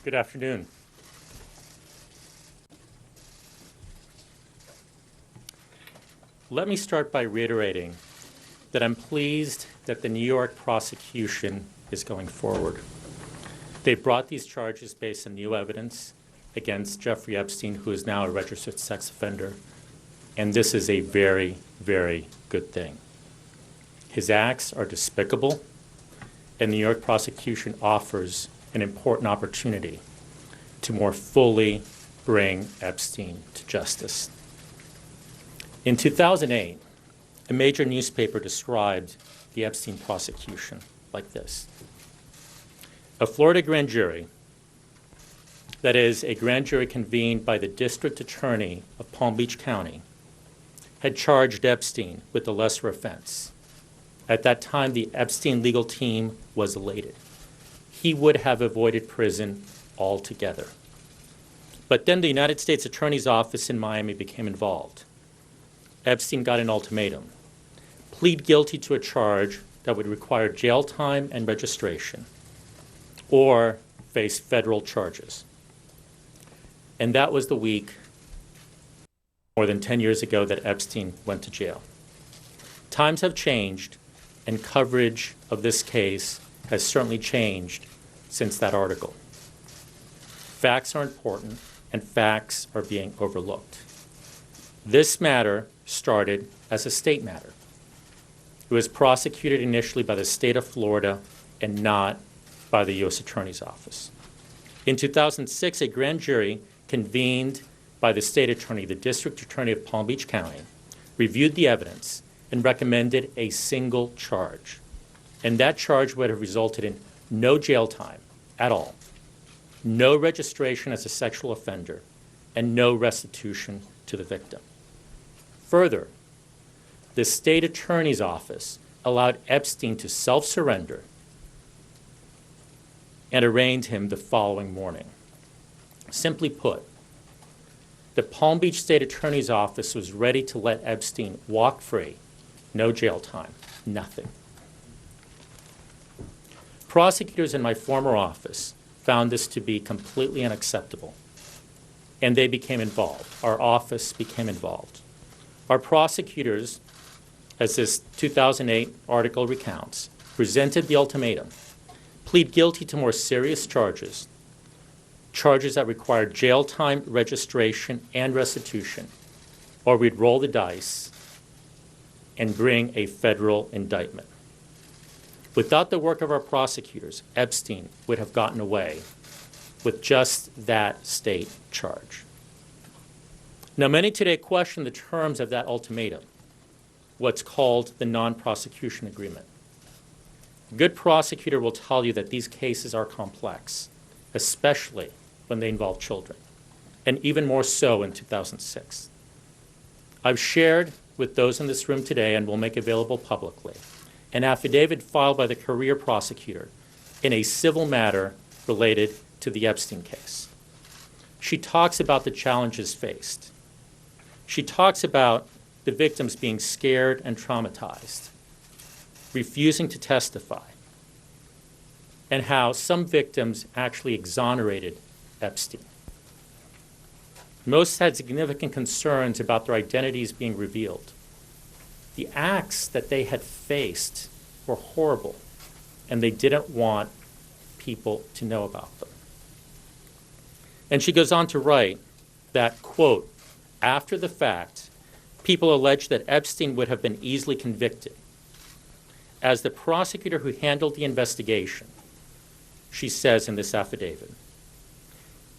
Good afternoon. Let me start by reiterating that I'm pleased that the New York prosecution is going forward. They brought these charges based on new evidence against Jeffrey Epstein, who is now a registered sex offender, and this is a very, very good thing. His acts are despicable, and the New York prosecution offers an important opportunity to more fully bring Epstein to justice. In 2008, a major newspaper described the Epstein prosecution like this. A Florida grand jury, that is, a grand jury convened by the district attorney of Palm Beach County, had charged Epstein with the lesser offense. At that time, the Epstein legal team was elated. He would have avoided prison altogether. But then the United States Attorney's Office in Miami became involved. Epstein got an ultimatum: plead guilty to a charge that would require jail time and registration, or face federal charges. And that was the week, more than 10 years ago, that Epstein went to jail. Times have changed, and coverage of this case has certainly changed since that article. Facts are important, and facts are being overlooked. This matter started as a state matter. It was prosecuted initially by the state of Florida and not by the U.S. Attorney's Office. In 2006, a grand jury convened by the state attorney, the district attorney of Palm Beach County, reviewed the evidence and recommended a single charge. And that charge would have resulted in no jail time at all, no registration as a sexual offender, and no restitution to the victim. Further, the state attorney's office allowed Epstein to self-surrender and arraigned him the following morning. Simply put, the Palm Beach State Attorney's Office was ready to let Epstein walk free, no jail time, nothing. Prosecutors in my former office found this to be completely unacceptable, and they became involved. Our office became involved. Our prosecutors, as this 2008 article recounts, presented the ultimatum: plead guilty to more serious charges, charges that required jail time, registration, and restitution, or we'd roll the dice and bring a federal indictment. Without the work of our prosecutors, Epstein would have gotten away with just that state charge. Now, many today question the terms of that ultimatum, what's called the non-prosecution agreement. A good prosecutor will tell you that these cases are complex, especially when they involve children, and even more so in 2006. I've shared with those in this room today, and will make available publicly, an affidavit filed by the career prosecutor in a civil matter related to the Epstein case. She talks about the challenges faced. She talks about the victims being scared and traumatized, refusing to testify, and how some victims actually exonerated Epstein. Most had significant concerns about their identities being revealed. The acts that they had faced were horrible, and they didn't want people to know about them. And she goes on to write that, quote, after the fact, people allege that Epstein would have been easily convicted. As the prosecutor who handled the investigation, she says in this affidavit,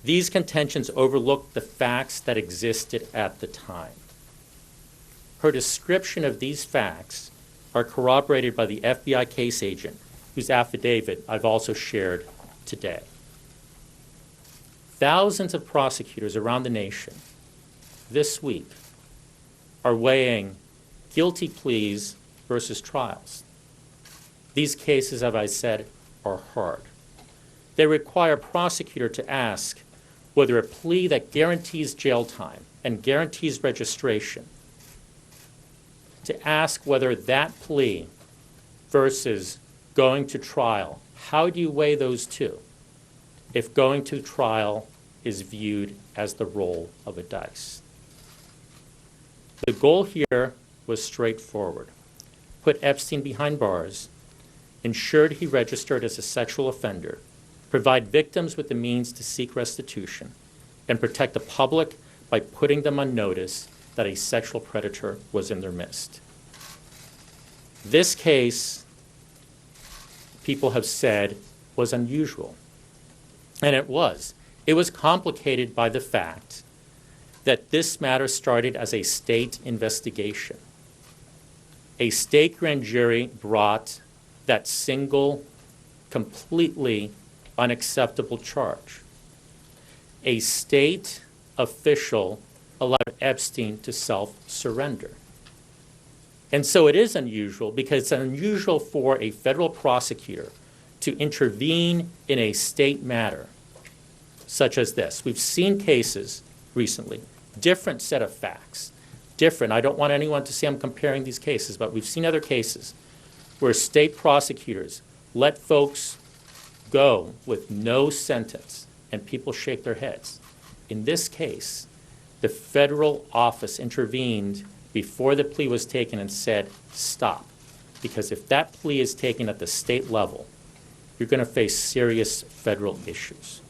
these contentions overlooked the facts that existed at the time. Her description of these facts are corroborated by the FBI case agent, whose affidavit I've also shared today. Thousands of prosecutors around the nation this week are weighing guilty pleas versus trials. These cases, as I said, are hard. They require a prosecutor to ask whether a plea that guarantees jail time and guarantees registration, to ask whether that plea versus going to trial, how do you weigh those two? if going to trial is viewed as the roll of a dice. The goal here was straightforward. Put Epstein behind bars, ensured he registered as a sexual offender, provide victims with the means to seek restitution, and protect the public by putting them on notice that a sexual predator was in their midst. This case, people have said, was unusual. And it was. It was complicated by the fact that this matter started as a state investigation. A state grand jury brought that single, completely unacceptable charge. A state official allowed Epstein to self-surrender. And so it is unusual because it's unusual for a federal prosecutor to intervene in a state matter such as this. We've seen cases recently, different set of facts, different. I don't want anyone to say I'm comparing these cases, but we've seen other cases where state prosecutors let folks go with no sentence and people shake their heads. In this case, the federal office intervened before the plea was taken and said, stop. Because if that plea is taken at the state level, you're going to face serious federal issues.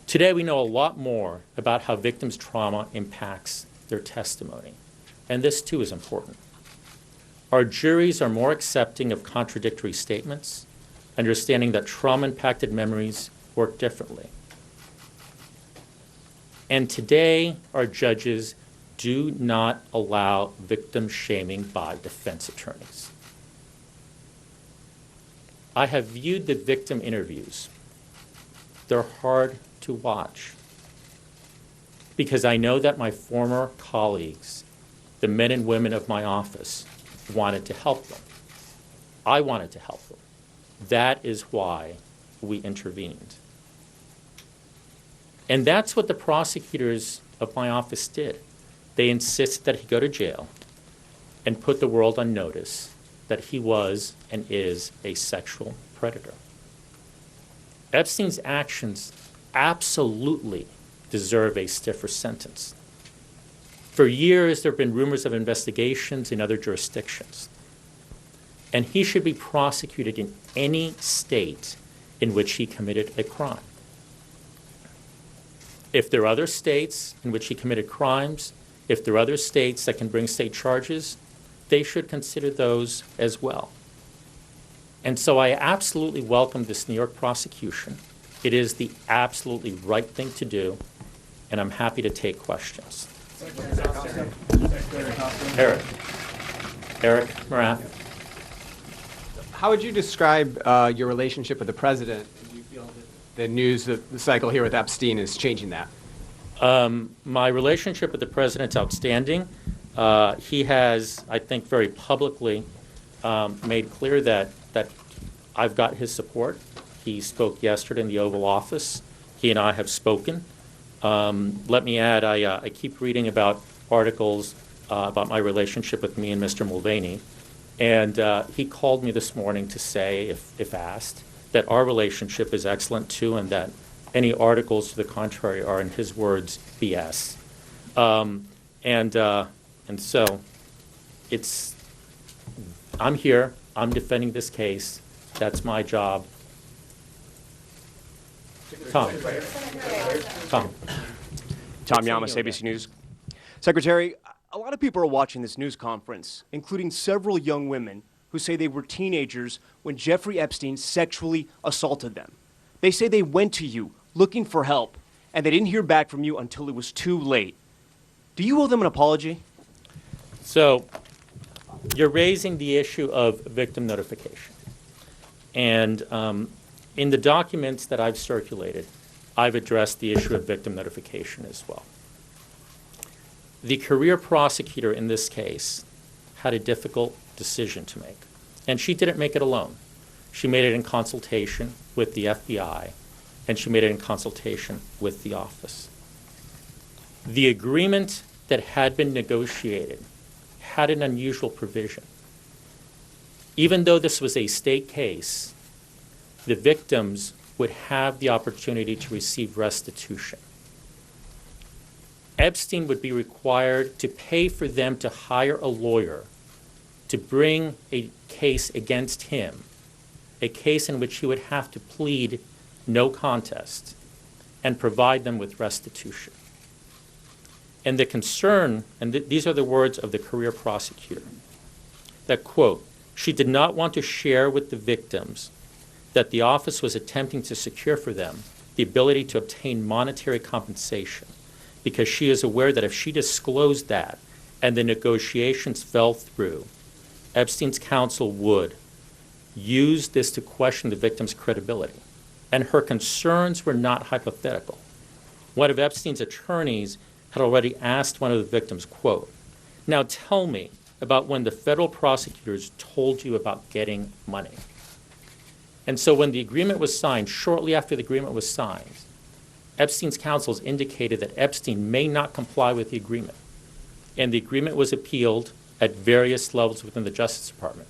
Today, we know a lot more about how victims' trauma impacts their testimony. And this, too, is important. Our juries are more accepting of contradictory statements, understanding that trauma-impacted memories work differently. And today, our judges do not allow victim shaming by defense attorneys. I have viewed the victim interviews. They're hard to watch because I know that my former colleagues, the men and women of my office, wanted to help them. I wanted to help them. That is why we intervened. And that's what the prosecutors of my office did. They insisted that he go to jail and put the world on notice that he was and is a sexual predator. Epstein's actions absolutely deserve a stiffer sentence. For years, there have been rumors of investigations in other jurisdictions. And he should be prosecuted in any state in which he committed a crime. If there are other states in which he committed crimes, if there are other states that can bring state charges, they should consider those as well. And so I absolutely welcome this New York prosecution. It is the absolutely right thing to do, and I'm happy to take questions. Eric Morath. How would you describe your relationship with the president? Do you feel that the news, the cycle here with Epstein is changing that? My relationship with the president's outstanding. He has, I think, very publicly made clear that I've got his support. He spoke yesterday in the Oval Office. He and I have spoken. Let me add, I keep reading about articles about my relationship with me and Mr. Mulvaney. And he called me this morning to say, if asked, that our relationship is excellent too, and that any articles to the contrary are, in his words, BS. And so I'm here, I'm defending this case, that's my job. Tom Yamas, ABC News. Secretary, a lot of people are watching this news conference, including several young women who say they were teenagers when Jeffrey Epstein sexually assaulted them. They say they went to you looking for help, and they didn't hear back from you until it was too late. Do you owe them an apology? So you're raising the issue of victim notification. And in the documents that I've circulated, I've addressed the issue of victim notification as well. The career prosecutor in this case had a difficult decision to make. And she didn't make it alone. She made it in consultation with the FBI, and she made it in consultation with the office. The agreement that had been negotiated had an unusual provision. Even though this was a state case, the victims would have the opportunity to receive restitution. Epstein would be required to pay for them to hire a lawyer to bring a case against him, a case in which he would have to plead no contest and provide them with restitution. And the concern, and these are the words of the career prosecutor, that, quote, she did not want to share with the victims that the office was attempting to secure for them the ability to obtain monetary compensation, because she is aware that if she disclosed that and the negotiations fell through, Epstein's counsel would use this to question the victim's credibility. And her concerns were not hypothetical. One of Epstein's attorneys had already asked one of the victims, quote, now tell me about when the federal prosecutors told you about getting money. And so when the agreement was signed, shortly after the agreement was signed, Epstein's counsels indicated that Epstein may not comply with the agreement. And the agreement was appealed at various levels within the Justice Department.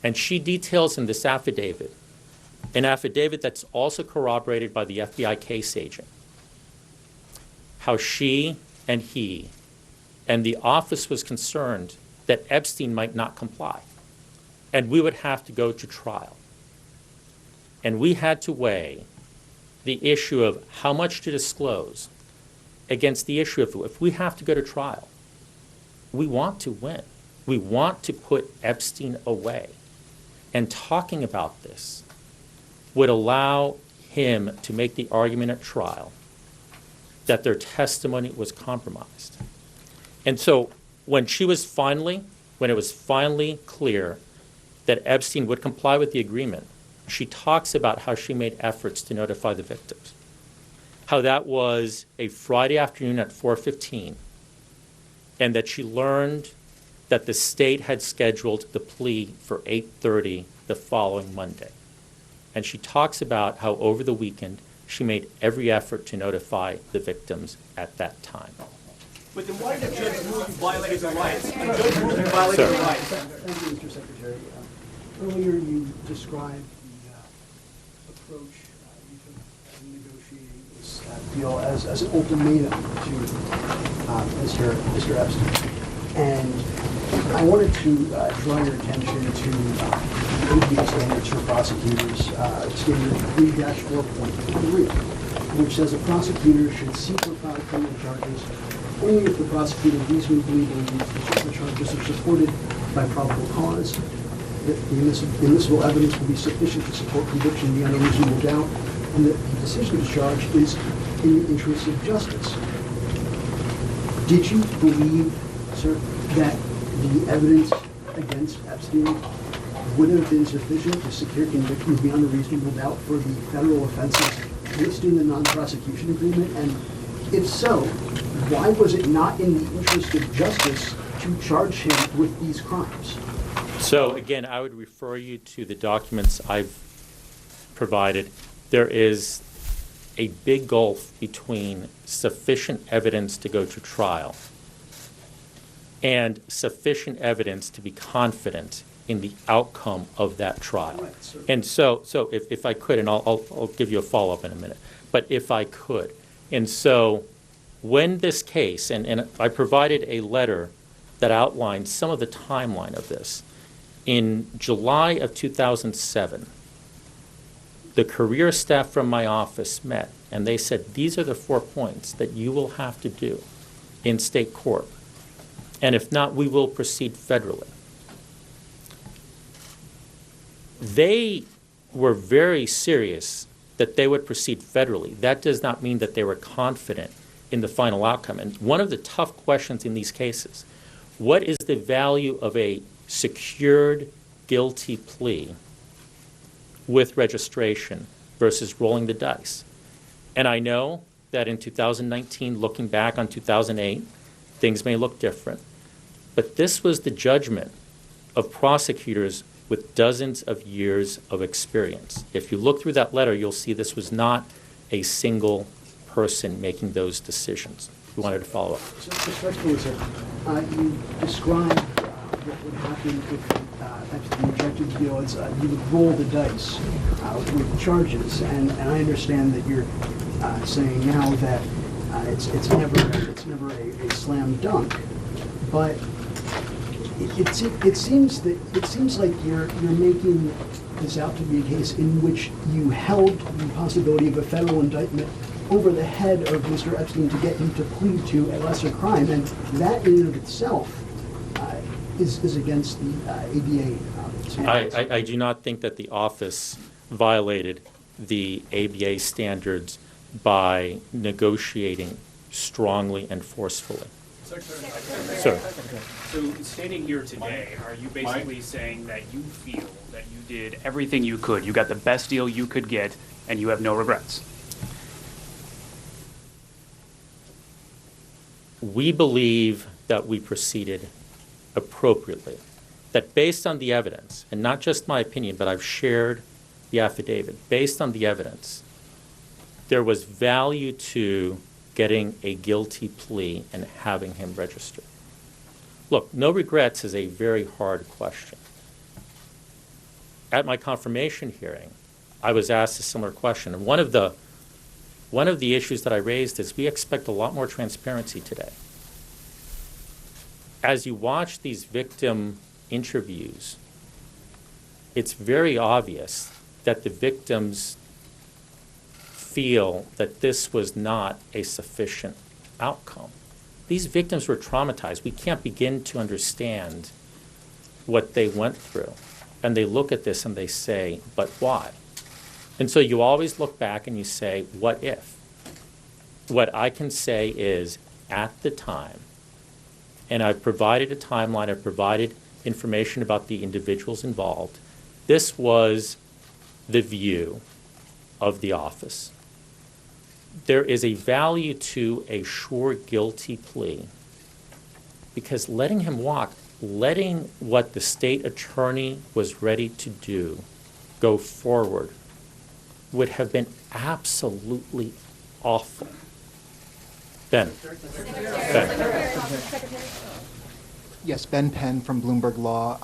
And she details in this affidavit, an affidavit that's also corroborated by the FBI case agent, how she and he and the office was concerned that Epstein might not comply, and we would have to go to trial. And we had to weigh the issue of how much to disclose against the issue of if we have to go to trial, we want to win. We want to put Epstein away. And talking about this would allow him to make the argument at trial that their testimony was compromised. And so when it was finally clear that Epstein would comply with the agreement, she talks about how she made efforts to notify the victims, how that was a Friday afternoon at 4:15, and that she learned that the state had scheduled the plea for 8:30 the following Monday. And she talks about how over the weekend she made every effort to notify the victims at that time. But then why did the judge rule you violated the rights? The judge ruled you violated the rights. Thank you, Mr. Secretary. Earlier you described the approach you took in negotiating this deal as an ultimatum to Mr. Epstein. And I wanted to draw your attention to APA standards for prosecutors, standard 3-4.3, which says a prosecutor should seek or file criminal charges only if the prosecutor reasonably believes the charges are supported by probable cause, that the admissible evidence will be sufficient to support conviction beyond a reasonable doubt, and that the decision to charge is in the interest of justice. Did you believe, sir, that the evidence against Epstein would have been sufficient to secure conviction beyond a reasonable doubt for the federal offenses listed in the non-prosecution agreement? And if so, why was it not in the interest of justice to charge him with these crimes? So again, I would refer you to the documents I've provided. There is a big gulf between sufficient evidence to go to trial and sufficient evidence to be confident in the outcome of that trial. Right, and so if I could, and I'll give you a follow-up in a minute, but if I could. And so when this case, and I provided a letter that outlined some of the timeline of this. In July of 2007, the career staff from my office met, and they said, these are the 4 points that you will have to do in state court. And if not, we will proceed federally. They were very serious that they would proceed federally. That does not mean that they were confident in the final outcome. And one of the tough questions in these cases, what is the value of a secured guilty plea with registration versus rolling the dice? And I know that in 2019, looking back on 2008, things may look different. But this was the judgment of prosecutors with dozens of years of experience. If you look through that letter, you'll see this was not a single person making those decisions. We wanted to follow up. So, respectfully, sir, you described what would happen if Epstein rejected the deal as you would roll the dice. with charges. And I understand that you're saying now that it's never a slam dunk, but it seems like you're making this out to be a case in which you held the possibility of a federal indictment over the head of Mr. Epstein to get him to plead to a lesser crime, and that in and of itself is against the ABA standards. I do not think that the office violated the ABA standards by negotiating strongly and forcefully. Sir. So standing here today, are you basically saying that you feel that you did everything you could, you got the best deal you could get, and you have no regrets? We believe that we proceeded appropriately, that based on the evidence, and not just my opinion, but I've shared the affidavit, based on the evidence, there was value to getting a guilty plea and having him register. Look, no regrets is a very hard question. At my confirmation hearing, I was asked a similar question, and one of the issues that I raised is we expect a lot more transparency today. As you watch these victim interviews, it's very obvious that the victims feel that this was not a sufficient outcome. These victims were traumatized. We can't begin to understand what they went through. And they look at this and they say, but why? And so you always look back and you say, what if? What I can say is, at the time, and I've provided a timeline, I've provided information about the individuals involved, this was the view of the office. There is a value to a sure guilty plea because letting him walk, letting what the state attorney was ready to do go forward would have been absolutely awful. Ben. Yes, Ben Penn from Bloomberg Law.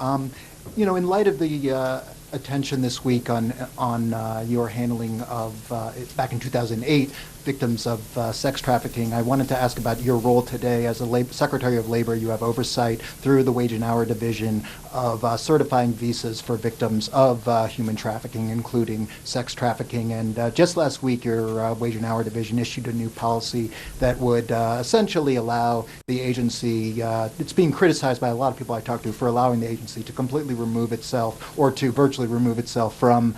In light of the attention this week on your handling of, back in 2008, victims of sex trafficking, I wanted to ask about your role today as a Secretary of Labor. You have oversight through the Wage and Hour Division of certifying visas for victims of human trafficking, including sex trafficking. And just last week, your Wage and Hour Division issued a new policy that would essentially allow the agency, it's being criticized by a lot of people I talked to for allowing the agency to completely remove itself or to virtually remove itself from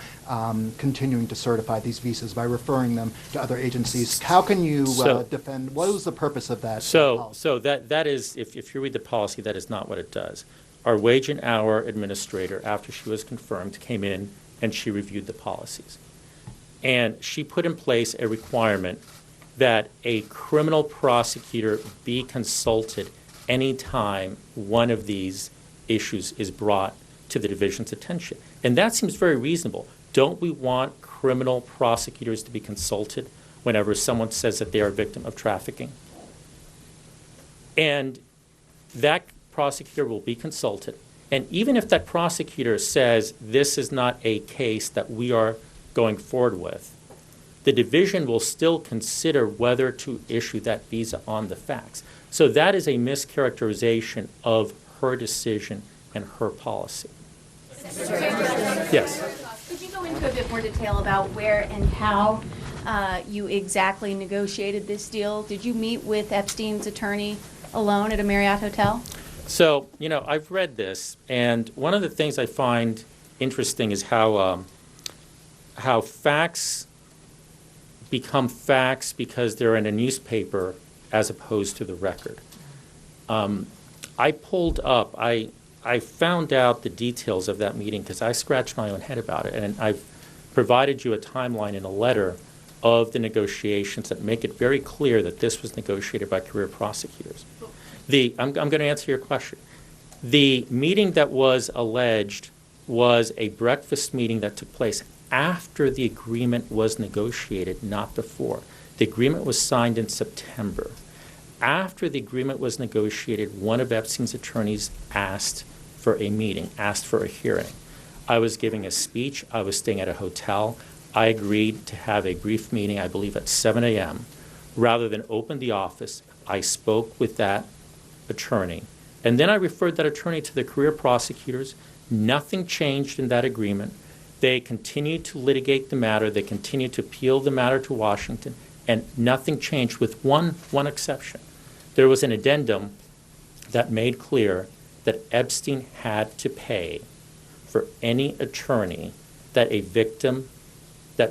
continuing to certify these visas by referring them to other agencies. How can you defend, what was the purpose of that policy? So that is, if you read the policy, that is not what it does. Our Wage and Hour administrator, after she was confirmed, came in and she reviewed the policies. And she put in place a requirement that a criminal prosecutor be consulted anytime one of these issues is brought to the division's attention. And that seems very reasonable. Don't we want criminal prosecutors to be consulted whenever someone says that they are a victim of trafficking? And that prosecutor will be consulted. And even if that prosecutor says this is not a case that we are going forward with, the division will still consider whether to issue that visa on the facts. So that is a mischaracterization of her decision and her policy. Yes. Could you go into a bit more detail about where and how you exactly negotiated this deal? Did you meet with Epstein's attorney alone at a Marriott hotel? So, I've read this, and one of the things I find interesting is how facts become facts because they're in a newspaper as opposed to the record. I pulled up, I found out the details of that meeting because I scratched my own head about it, and I've provided you a timeline in a letter of the negotiations that make it very clear that this was negotiated by career prosecutors. I'm going to answer your question. The meeting that was alleged was a breakfast meeting that took place after the agreement was negotiated, not before. The agreement was signed in September. After the agreement was negotiated, one of Epstein's attorneys asked for a meeting, asked for a hearing. I was giving a speech. I was staying at a hotel. I agreed to have a brief meeting, I believe at 7 a.m. Rather than open the office, I spoke with that attorney. And then I referred that attorney to the career prosecutors. Nothing changed in that agreement. They continued to litigate the matter. They continued to appeal the matter to Washington, and nothing changed with one exception. There was an addendum that made clear that Epstein had to pay for any attorney that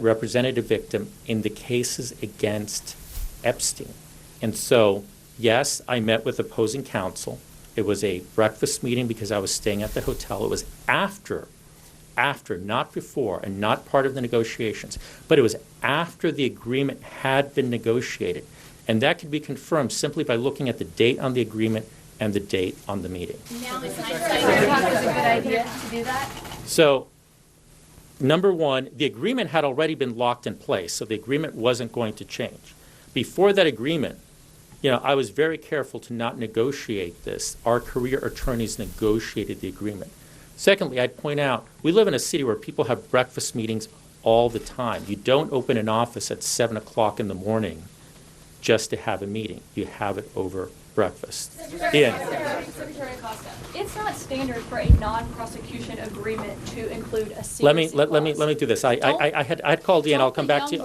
represented a victim in the cases against Epstein. And so, yes, I met with opposing counsel. It was a breakfast meeting because I was staying at the hotel. It was after, not before, and not part of the negotiations, but it was after the agreement had been negotiated. And that could be confirmed simply by looking at the date on the agreement and the date on the meeting. Now, is hindsight, was a good idea to do that? So, number one, the agreement had already been locked in place, so the agreement wasn't going to change. Before that agreement, I was very careful to not negotiate this. Our career attorneys negotiated the agreement. Secondly, I'd point out, we live in a city where people have breakfast meetings all the time. You don't open an office at 7 o'clock in the morning just to have a meeting. You have it over breakfast. Secretary Acosta, it's not standard for a non-prosecution agreement to include a secrecy Let me clause. do this. I'd called Ian. I'll come back to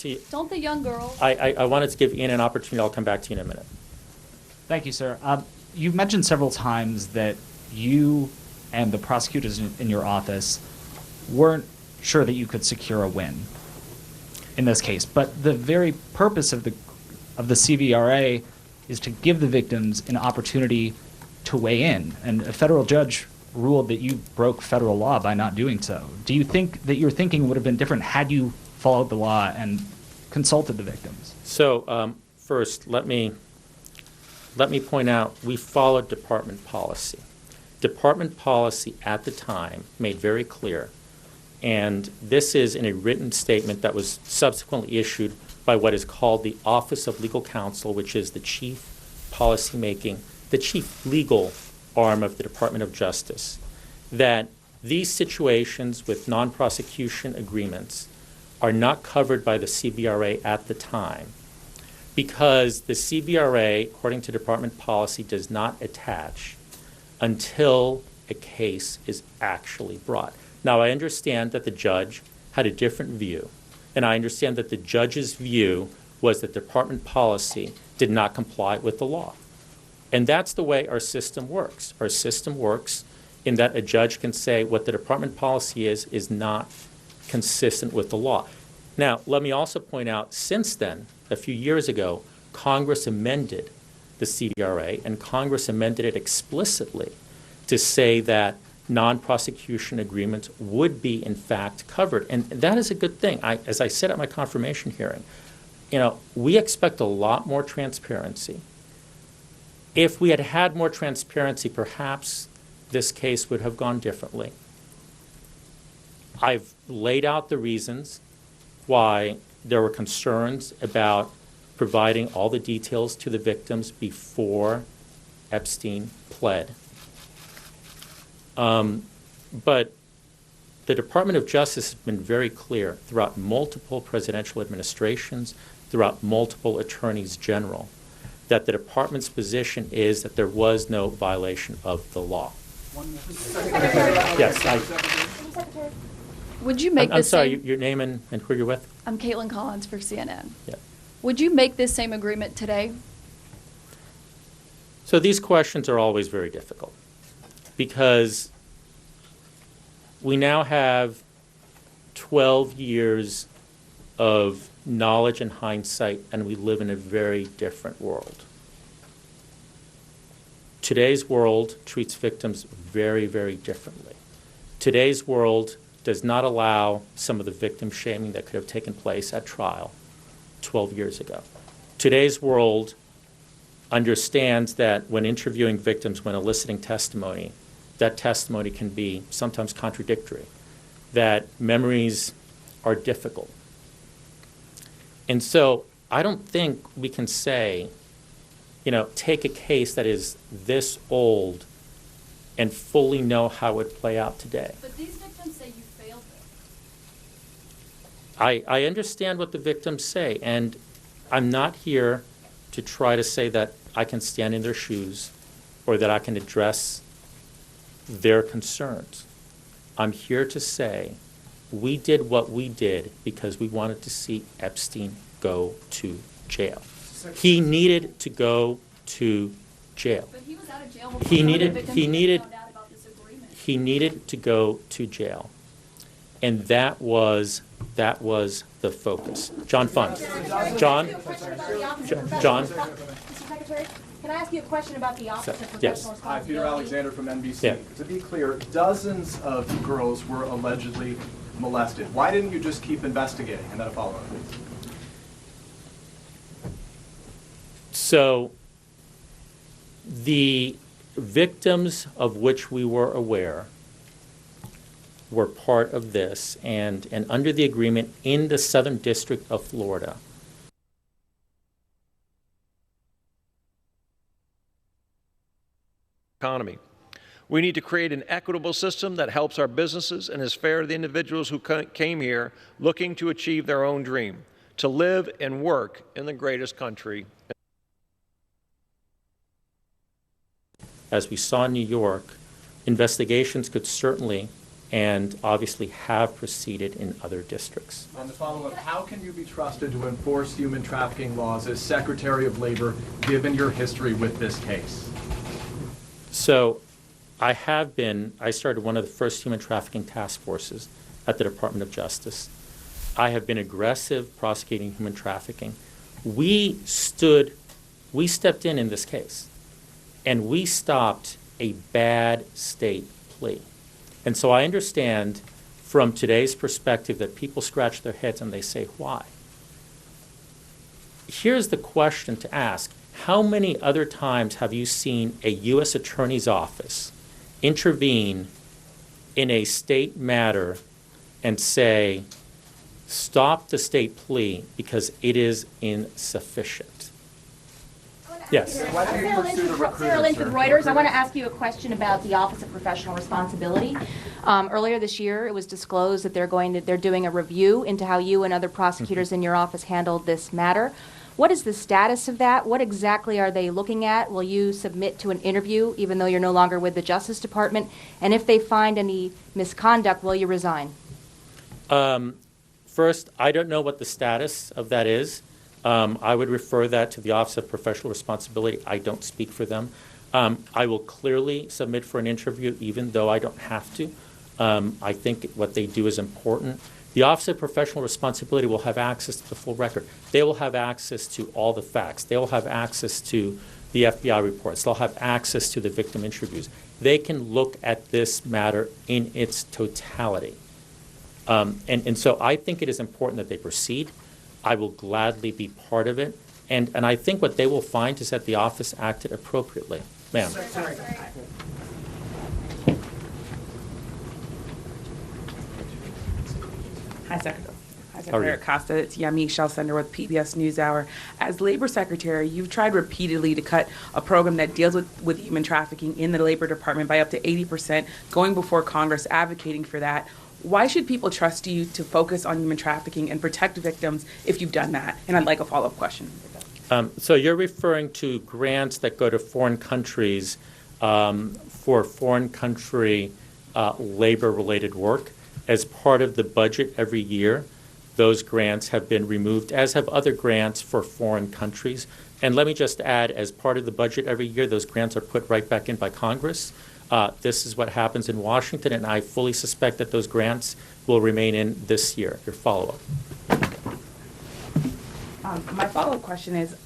you. Don't the young girls? I wanted to give Ian an opportunity. I'll come back to you in a minute. Thank you, sir. You've mentioned several times that you and the prosecutors in your office weren't sure that you could secure a win in this case. But the very purpose of the CVRA is to give the victims an opportunity to weigh in. And a federal judge ruled that you broke federal law by not doing so. Do you think that your thinking would have been different had you followed the law and consulted the victims? So first, let me point out, we followed department policy. Department policy at the time made very clear, and this is in a written statement that was subsequently issued by what is called the Office of Legal Counsel, which is the chief legal arm of the Department of Justice, that these situations with non-prosecution agreements are not covered by the CVRA at the time because the CVRA, according to department policy, does not attach until a case is actually brought. Now, I understand that the judge had a different view, and I understand that the judge's view was that department policy did not comply with the law. And that's the way our system works. Our system works in that a judge can say what the department policy is not consistent with the law. Now, let me also point out, since then, a few years ago, Congress amended the CVRA, and Congress amended it explicitly to say that non-prosecution agreements would be, in fact, covered. And that is a good thing. As I said at my confirmation hearing, we expect a lot more transparency. If we had had more transparency, perhaps this case would have gone differently. I've laid out the reasons why there were concerns about providing all the details to the victims before Epstein pled. But the Department of Justice has been very clear throughout multiple presidential administrations, throughout multiple attorneys general, that the department's position is that there was no violation of the law. Yes, Would you make I'm this sorry, same? your name and who you're with? I'm Caitlin Collins for CNN. Yeah. Would you make this same agreement today? So these questions are always very difficult because we now have 12 years of knowledge and hindsight, and we live in a very different world. Today's world treats victims very, very differently. Today's world does not allow some of the victim shaming that could have taken place at trial 12 years ago. Today's world understands that when interviewing victims, when eliciting testimony, that testimony can be sometimes contradictory, that memories are difficult. And so I don't think we can say, take a case that is this old and fully know how it would play out today. But these victims say you failed them. I understand what the victims say, and I'm not here to try to say that I can stand in their shoes or that I can address their concerns. I'm here to say we did what we did because we wanted to see Epstein go to jail. He needed to go to jail. But he was out of jail before He some of the needed, victims he even needed, found out about this agreement. he needed to go to jail. And that was the focus. John Fund. John? John? Mr. Secretary, can I ask you a question about the Office of Yes. Professional Hi, Peter Responsibility? Alexander from NBC. Yeah. To be clear, dozens of girls were allegedly molested. Why didn't you just keep investigating? And then a follow-up. So the victims of which we were aware were part of this, and under the agreement in the Southern District of Florida, economy. We need to create an equitable system that helps our businesses and is fair to the individuals who came here looking to achieve their own dream, to live and work in the greatest country. as we saw in New York, investigations could certainly and obviously have proceeded in other districts. On the follow-up, how can you be trusted to enforce human trafficking laws as Secretary of Labor, given your history with this case? So I started one of the first human trafficking task forces at the Department of Justice. I have been aggressive prosecuting human trafficking. We stepped in this case, and we stopped a bad state plea. And so I understand from today's perspective that people scratch their heads and they say, why? Here's the question to ask. How many other times have you seen a U.S. Attorney's Office intervene in a state matter and say, stop the state plea because it is insufficient? Yes. Why do you pursue the recruiter, Sarah Lynch with sir? Reuters. I want to ask you a question about the Office of Professional Responsibility. Earlier this year, it was disclosed that they're doing a review into how you and other prosecutors in your office handled this matter. What is the status of that? What exactly are they looking at? Will you submit to an interview, even though you're no longer with the Justice Department? And if they find any misconduct, will you resign? First, I don't know what the status of that is. I would refer that to the Office of Professional Responsibility. I don't speak for them. I will clearly submit for an interview, even though I don't have to. I think what they do is important. The Office of Professional Responsibility will have access to the full record. They will have access to all the facts. They will have access to the FBI reports. They'll have access to the victim interviews. They can look at this matter in its totality. And so I think it is important that they proceed. I will gladly be part of it. And I think what they will find is that the office acted appropriately. Ma'am. Hi, Secretary. Hi, How are Secretary you? Acosta. It's Yamiche Shelsender with PBS NewsHour. As Labor Secretary, you've tried repeatedly to cut a program that deals with human trafficking in the Labor Department by up to 80%, going before Congress advocating for that. Why should people trust you to focus on human trafficking and protect victims if you've done that? And I'd like a follow-up question. So you're referring to grants that go to foreign countries for foreign country labor-related work. As part of the budget every year, those grants have been removed, as have other grants for foreign countries. And let me just add, as part of the budget every year, those grants are put right back in by Congress. This is what happens in Washington, and I fully suspect that those grants will remain in this year. Your follow-up. My follow-up question is,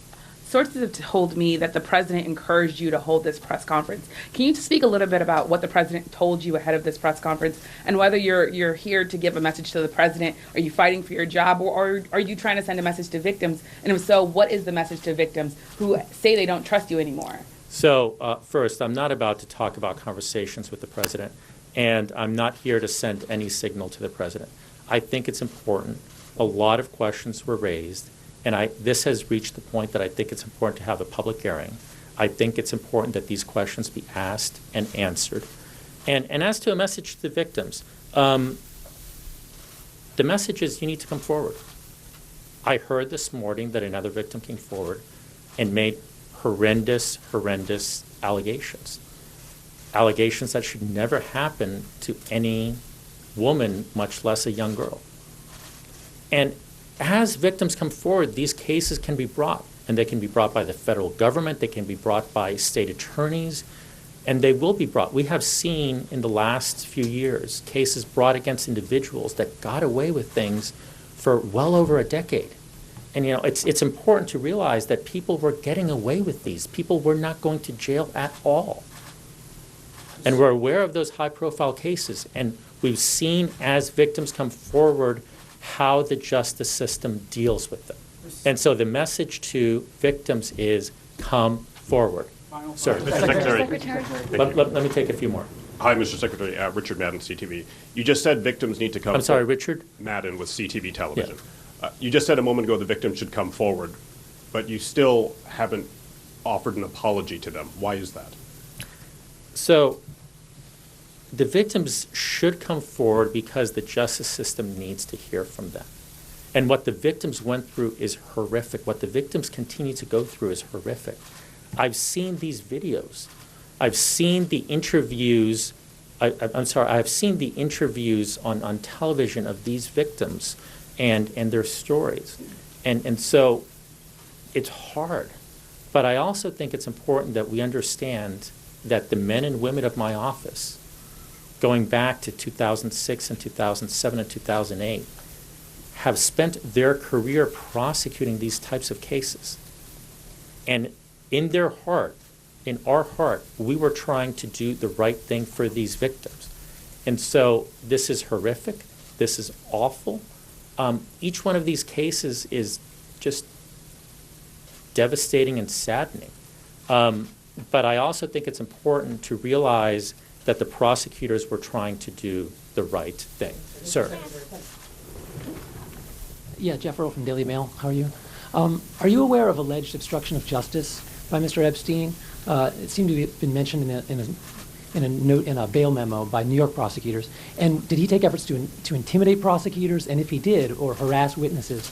sources have told me that the president encouraged you to hold this press conference. Can you speak a little bit about what the president told you ahead of this press conference and whether you're here to give a message to the president? Are you fighting for your job, or are you trying to send a message to victims? And if so, what is the message to victims who say they don't trust you anymore? So first, I'm not about to talk about conversations with the president, and I'm not here to send any signal to the president. I think it's important. A lot of questions were raised, and this has reached the point that I think it's important to have a public hearing. I think it's important that these questions be asked and answered. And as to a message to the victims, the message is you need to come forward. I heard this morning that another victim came forward and made horrendous allegations. Allegations that should never happen to any woman, much less a young girl. And as victims come forward, these cases can be brought, and they can be brought by the federal government, they can be brought by state attorneys, and they will be brought. We have seen in the last few years cases brought against individuals that got away with things for well over a decade. And it's important to realize that people were getting away with these. People were not going to jail at all. And we're aware of those high-profile cases, and we've seen as victims come forward how the justice system deals with them. And so the message to victims is come forward. Sir. Mr. Secretary. Let me take a few more. Hi, Mr. Secretary. Richard Madden, CTV. You just said victims need to come. I'm sorry, Richard? Madden with CTV television. Yeah. You just said a moment ago the victims should come forward, but you still haven't offered an apology to them. Why is that? So the victims should come forward because the justice system needs to hear from them. And what the victims went through is horrific. What the victims continue to go through is horrific. I've seen these videos. I've seen the interviews. I've seen the interviews on television of these victims and their stories. And so it's hard. But I also think it's important that we understand that the men and women of my office, going back to 2006 and 2007 and 2008, have spent their career prosecuting these types of cases. And in their heart, in our heart, we were trying to do the right thing for these victims. And so this is horrific. This is awful. Each one of these cases is just devastating and saddening. But I also think it's important to realize that the prosecutors were trying to do the right thing. Sir. Yeah, Jeff Earl from Daily Mail. How are you? Are you aware of alleged obstruction of justice by Mr. Epstein? It seemed to have been mentioned in a note in a bail memo by New York prosecutors. And did he take efforts to intimidate prosecutors? And if he did, or harass witnesses,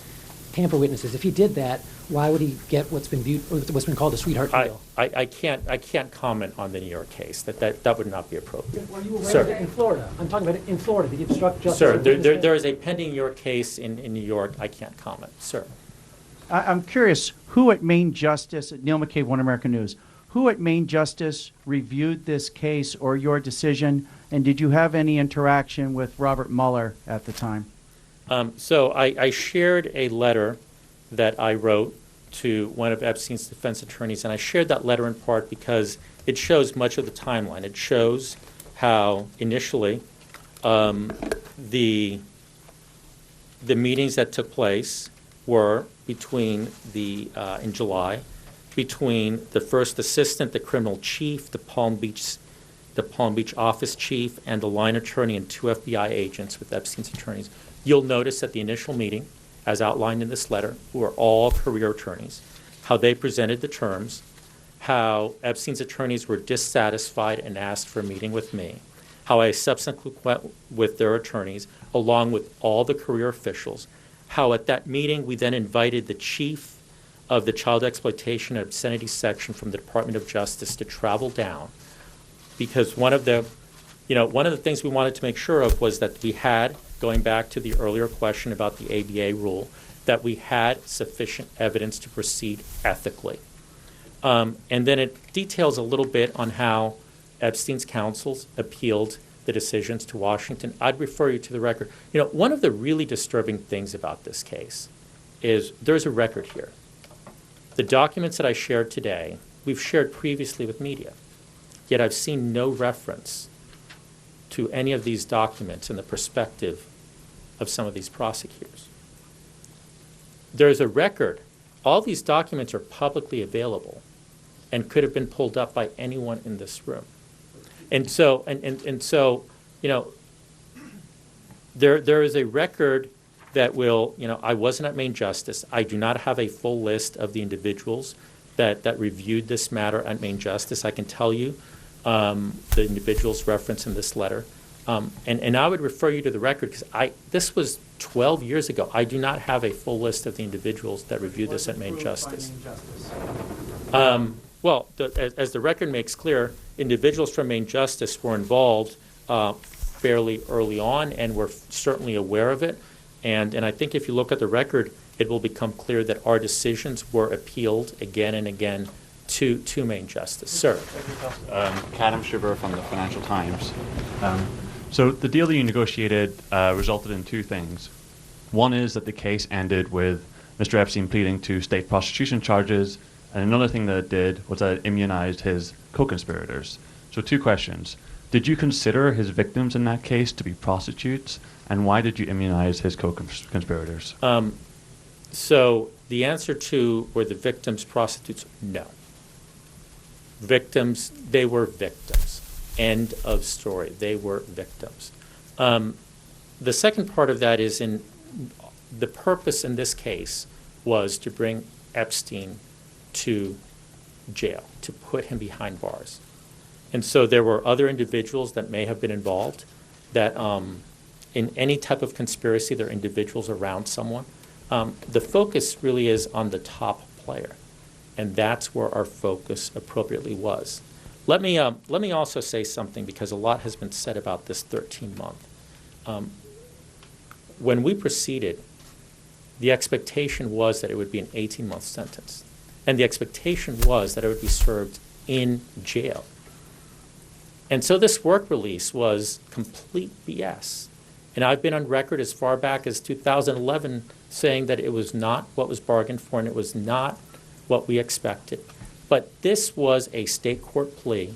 tamper witnesses, if he did that, why would he get what's been called a sweetheart deal? I can't comment on the New York case. That would not be appropriate. Were you aware Sir. of it in Florida? I'm talking about it in Florida. Did he obstruct justice? Sir, of witnesses? there is a pending New York case in New York. I can't comment. Sir. I'm curious, who at Maine Justice, Neil McCabe, One American News, who at Maine Justice reviewed this case or your decision, and did you have any interaction with Robert Mueller at the time? So I shared a letter that I wrote to one of Epstein's defense attorneys, and I shared that letter in part because it shows much of the timeline. It shows how initially the meetings that took place were between in July, between the first assistant, the criminal chief, the Palm Beach office chief, and the line attorney and 2 FBI agents with Epstein's attorneys. You'll notice at the initial meeting, as outlined in this letter, who are all career attorneys, how they presented the terms, how Epstein's attorneys were dissatisfied and asked for a meeting with me, how I subsequently went with their attorneys, along with all the career officials, how at that meeting we then invited the chief of the Child Exploitation and Obscenity Section from the Department of Justice to travel down, because one of the things we wanted to make sure of was that we had, going back to the earlier question about the ABA rule, that we had sufficient evidence to proceed ethically. And then it details a little bit on how Epstein's counsels appealed the decisions to Washington. I'd refer you to the record. One of the really disturbing things about this case is there's a record here. The documents that I shared today, we've shared previously with media, yet I've seen no reference to any of these documents in the perspective of some of these prosecutors. There's a record. All these documents are publicly available and could have been pulled up by anyone in this room. And so, there is a record that will, I wasn't at Maine Justice. I do not have a full list of the individuals that reviewed this matter at Maine Justice. I can tell you the individuals referenced in this letter. And I would refer you to the record because this was 12 years ago. I do not have a full list of the individuals that reviewed this at Maine Justice. Well, as the record makes clear, individuals from Maine Justice were involved fairly early on and were certainly aware of it. And I think if you look at the record, it will become clear that our decisions were appealed again and again to Maine Justice. Sir. Kadam Shiver from the Financial Times. So the deal that you negotiated resulted in two things. One is that the case ended with Mr. Epstein pleading to state prosecution charges, and another thing that it did was that it immunized his co-conspirators. So two questions. Did you consider his victims in that case to be prostitutes, and why did you immunize his co-conspirators? So the answer to were the victims prostitutes? No. Victims, they were victims. End of story. They were victims. The second part of that is the purpose in this case was to bring Epstein to jail, to put him behind bars. And so there were other individuals that may have been involved that in any type of conspiracy, there are individuals around someone. The focus really is on the top player, and that's where our focus appropriately was. Let me also say something, because a lot has been said about this 13-month. When we proceeded, the expectation was that it would be an 18-month sentence, and the expectation was that it would be served in jail. And so this work release was complete BS. And I've been on record as far back as 2011 saying that it was not what was bargained for and it was not what we expected. But this was a state court plea,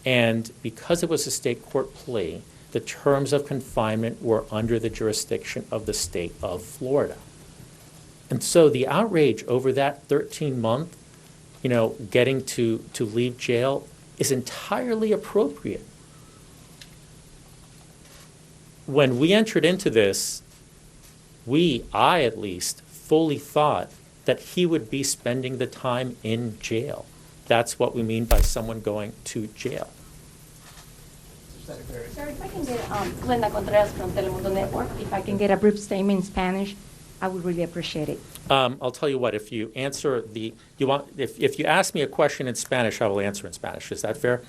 and because it was a state court plea, the terms of confinement were under the jurisdiction of the state of Florida. And so the outrage over that 13-month, getting to leave jail is entirely appropriate. When we entered into this, I at least, fully thought that he would be spending the time in jail. That's what we mean by someone going to jail. Secretary. Sir, if I can get, Linda Contreras from Telemundo Network, if I can get a brief statement in Spanish, I would really appreciate it. I'll tell you what, if you answer if you ask me a question in Spanish, I will answer in Spanish. Is that fair?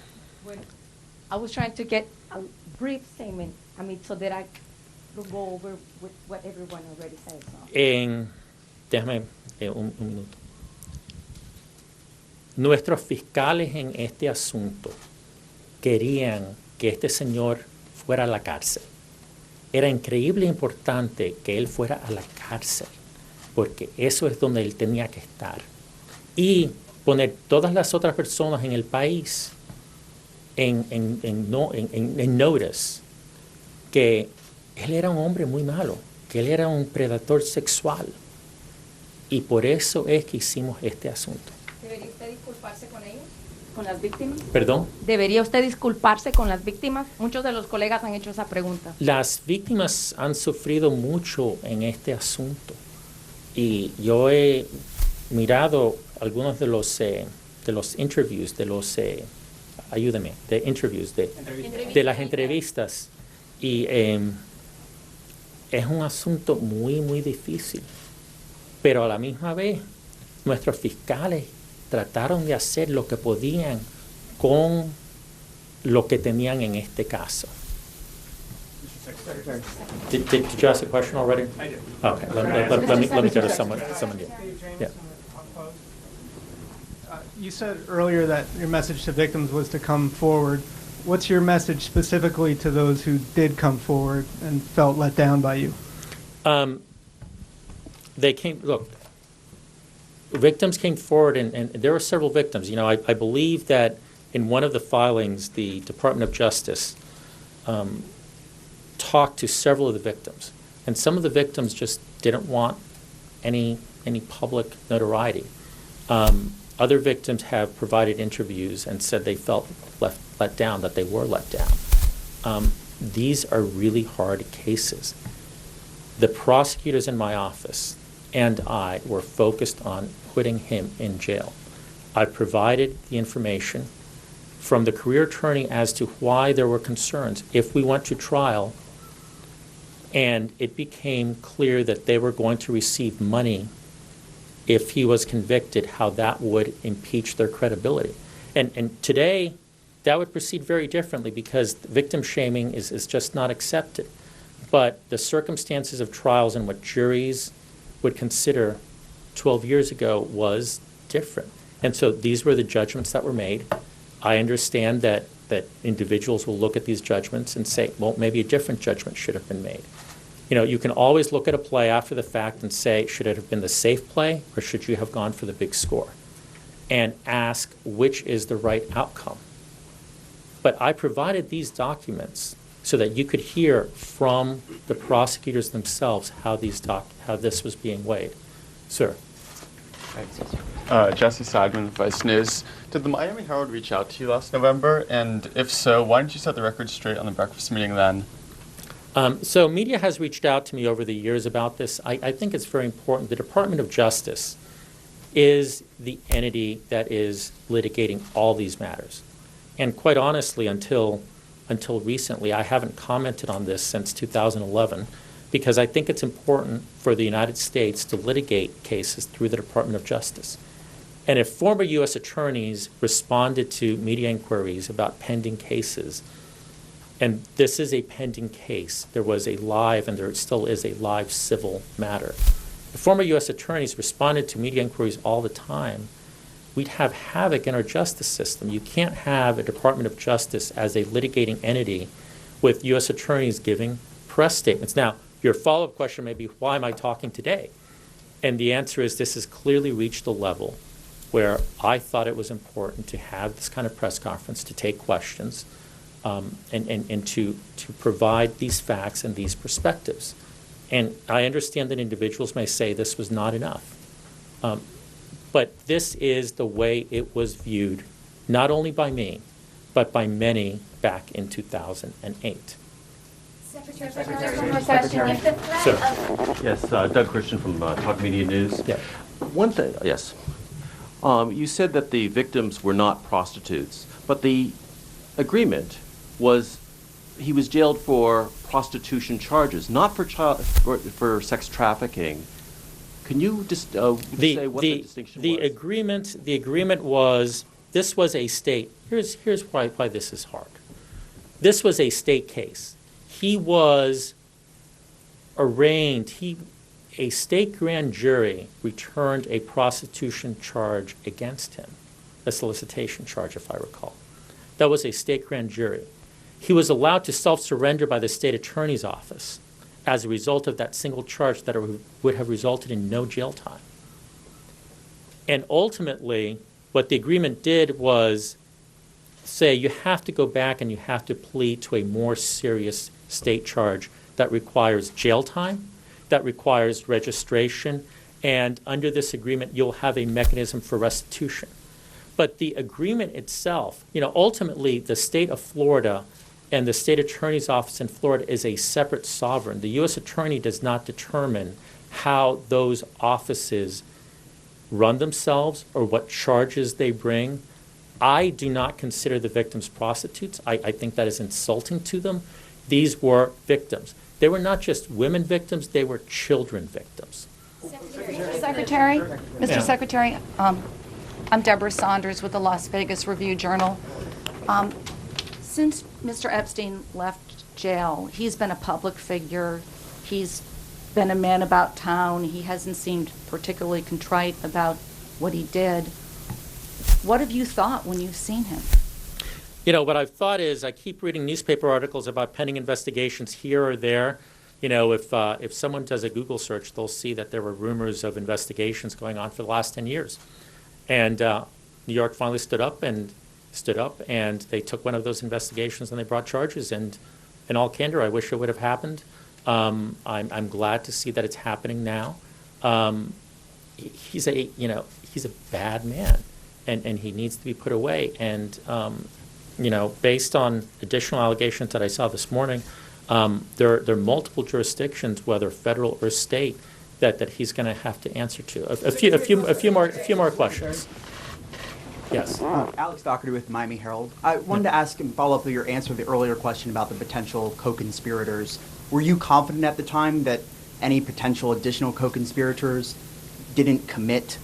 I was trying to get a brief statement, so that I could go over with what everyone already said. So. Déjame un minuto. Nuestros fiscales en este asunto querían que este señor fuera a la cárcel. Era increíble e importante que él fuera a la cárcel, porque eso es donde él tenía que estar. Y poner todas las otras personas en el país en notice que él era un hombre muy malo, que él era un predador sexual. Y por eso es que hicimos este asunto. ¿Debería usted disculparse con ellos? ¿Con las víctimas? ¿Perdón? ¿Debería usted disculparse con las víctimas? Muchos de los colegas han hecho esa pregunta. Las víctimas han sufrido mucho en este asunto. Y yo he mirado algunos de los interviews, ayúdame, de las entrevistas. Y es un asunto muy, muy difícil. Pero a la misma vez, nuestros fiscales trataron de hacer lo que podían con lo que tenían en este caso. Did you ask a question already? I did. Okay, let me go to someone new. Yeah. You said earlier that your message to victims was to come forward. What's your message specifically to those who did come forward and felt let down by you? Victims came forward, and there were several victims. I believe that in one of the filings, the Department of Justice talked to several of the victims, and some of the victims just didn't want any public notoriety. Other victims have provided interviews and said they felt let down, that they were let down. These are really hard cases. The prosecutors in my office and I were focused on putting him in jail. I provided the information from the career attorney as to why there were concerns. If we went to trial and it became clear that they were going to receive money if he was convicted, how that would impeach their credibility. And today, that would proceed very differently because victim shaming is just not accepted. But the circumstances of trials and what juries would consider 12 years ago was different. And so these were the judgments that were made. I understand that individuals will look at these judgments and say, well, maybe a different judgment should have been made. You know, you can always look at a play after the fact and say, should it have been the safe play or should you have gone for the big score? And ask which is the right outcome. But I provided these documents so that you could hear from the prosecutors themselves how this was being weighed. Sir. Jesse Sagman, Vice News. Did the Miami Herald reach out to you last November? And if so, why didn't you set the record straight on the breakfast meeting then? So media has reached out to me over the years about this. I think it's very important. The Department of Justice is the entity that is litigating all these matters. And quite honestly, until recently, I haven't commented on this since 2011 because I think it's important for the United States to litigate cases through the Department of Justice. And if former U.S. attorneys responded to media inquiries about pending cases, and this is a pending case, there was a live and there still is a live civil matter. If former U.S. attorneys responded to media inquiries all the time, we'd have havoc in our justice system. You can't have a Department of Justice as a litigating entity with U.S. attorneys giving press statements. Now, your follow-up question may be, why am I talking today? And the answer is this has clearly reached a level where I thought it was important to have this kind of press conference, to take questions, and to provide these facts and these perspectives. And I understand that individuals may say this was not enough. But this is the way it was viewed, not only by me, but by many back in 2008. Secretary. Yes, Doug Christian from Talk Media News. Yeah. One thing, yes. You said that the victims were not prostitutes, but the agreement was he was jailed for prostitution charges, not for sex trafficking. Can you just say what the distinction was? The agreement was, this was a state, here's why this is hard. This was a state case. He was arraigned, a state grand jury returned a prostitution charge against him, a solicitation charge, if I recall. That was a state grand jury. He was allowed to self-surrender by the state attorney's office as a result of that single charge that would have resulted in no jail time. And ultimately, what the agreement did was say you have to go back and you have to plead to a more serious state charge that requires jail time, that requires registration, and under this agreement, you'll have a mechanism for restitution. But the agreement itself, ultimately, the state of Florida and the state attorney's office in Florida is a separate sovereign. The U.S. attorney does not determine how those offices run themselves or what charges they bring. I do not consider the victims prostitutes. I think that is insulting to them. These were victims. They were not just women victims, they were children victims. Secretary, Mr. Secretary, I'm Deborah Saunders with the Las Vegas Review-Journal. Since Mr. Epstein left jail, he's been a public figure. He's been a man about town. He hasn't seemed particularly contrite about what he did. What have you thought when you've seen him? What I've thought is I keep reading newspaper articles about pending investigations here or there. If someone does a Google search, they'll see that there were rumors of investigations going on for the last 10 years. And New York finally stood up and they took one of those investigations and they brought charges. And in all candor, I wish it would have happened. I'm glad to see that it's happening now. He's a bad man, and he needs to be put away. And based on additional allegations that I saw this morning, there are multiple jurisdictions, whether federal or state, that he's going to have to answer to. A few more questions. Yes. Alex Doherty with Miami Herald. I wanted to ask and follow up with your answer to the earlier question about the potential co-conspirators. Were you confident at the time that any potential additional co-conspirators didn't commit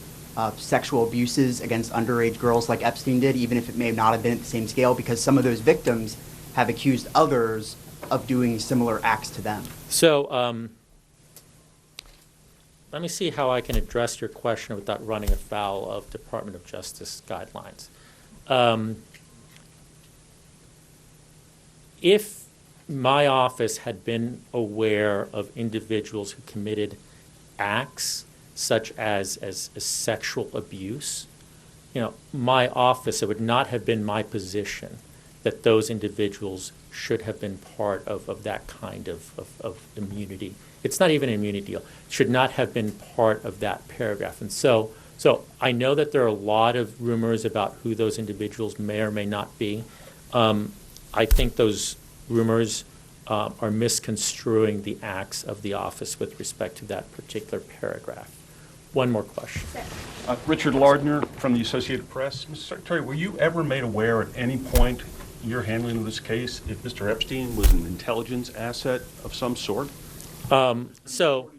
sexual abuses against underage girls like Epstein did, even if it may not have been at the same scale? Because some of those victims have accused others of doing similar acts to them. So let me see how I can address your question without running afoul of Department of Justice guidelines. If my office had been aware of individuals who committed acts such as sexual abuse, my office, it would not have been my position that those individuals should have been part of that kind of immunity. It's not even an immunity deal. Should not have been part of that paragraph. And so I know that there are a lot of rumors about who those individuals may or may not be. I think those rumors are misconstruing the acts of the office with respect to that particular paragraph. One more question. Richard Lardner from the Associated Press. Mr. Secretary, were you ever made aware at any point in your handling of this case if Mr. Epstein was an intelligence asset of some sort? So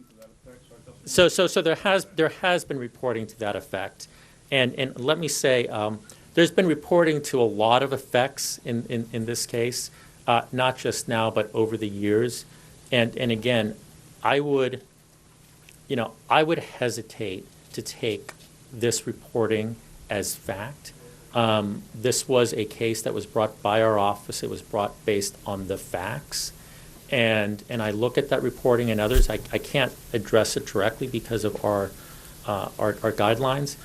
there has been reporting to that effect, and let me say there's been reporting to a lot of effects in this case, not just now but over the years, and again, I would hesitate to take this reporting as fact. This was a case that was brought by our office. It was brought based on the facts. And I look at that reporting and others. I can't address it directly because of our guidelines,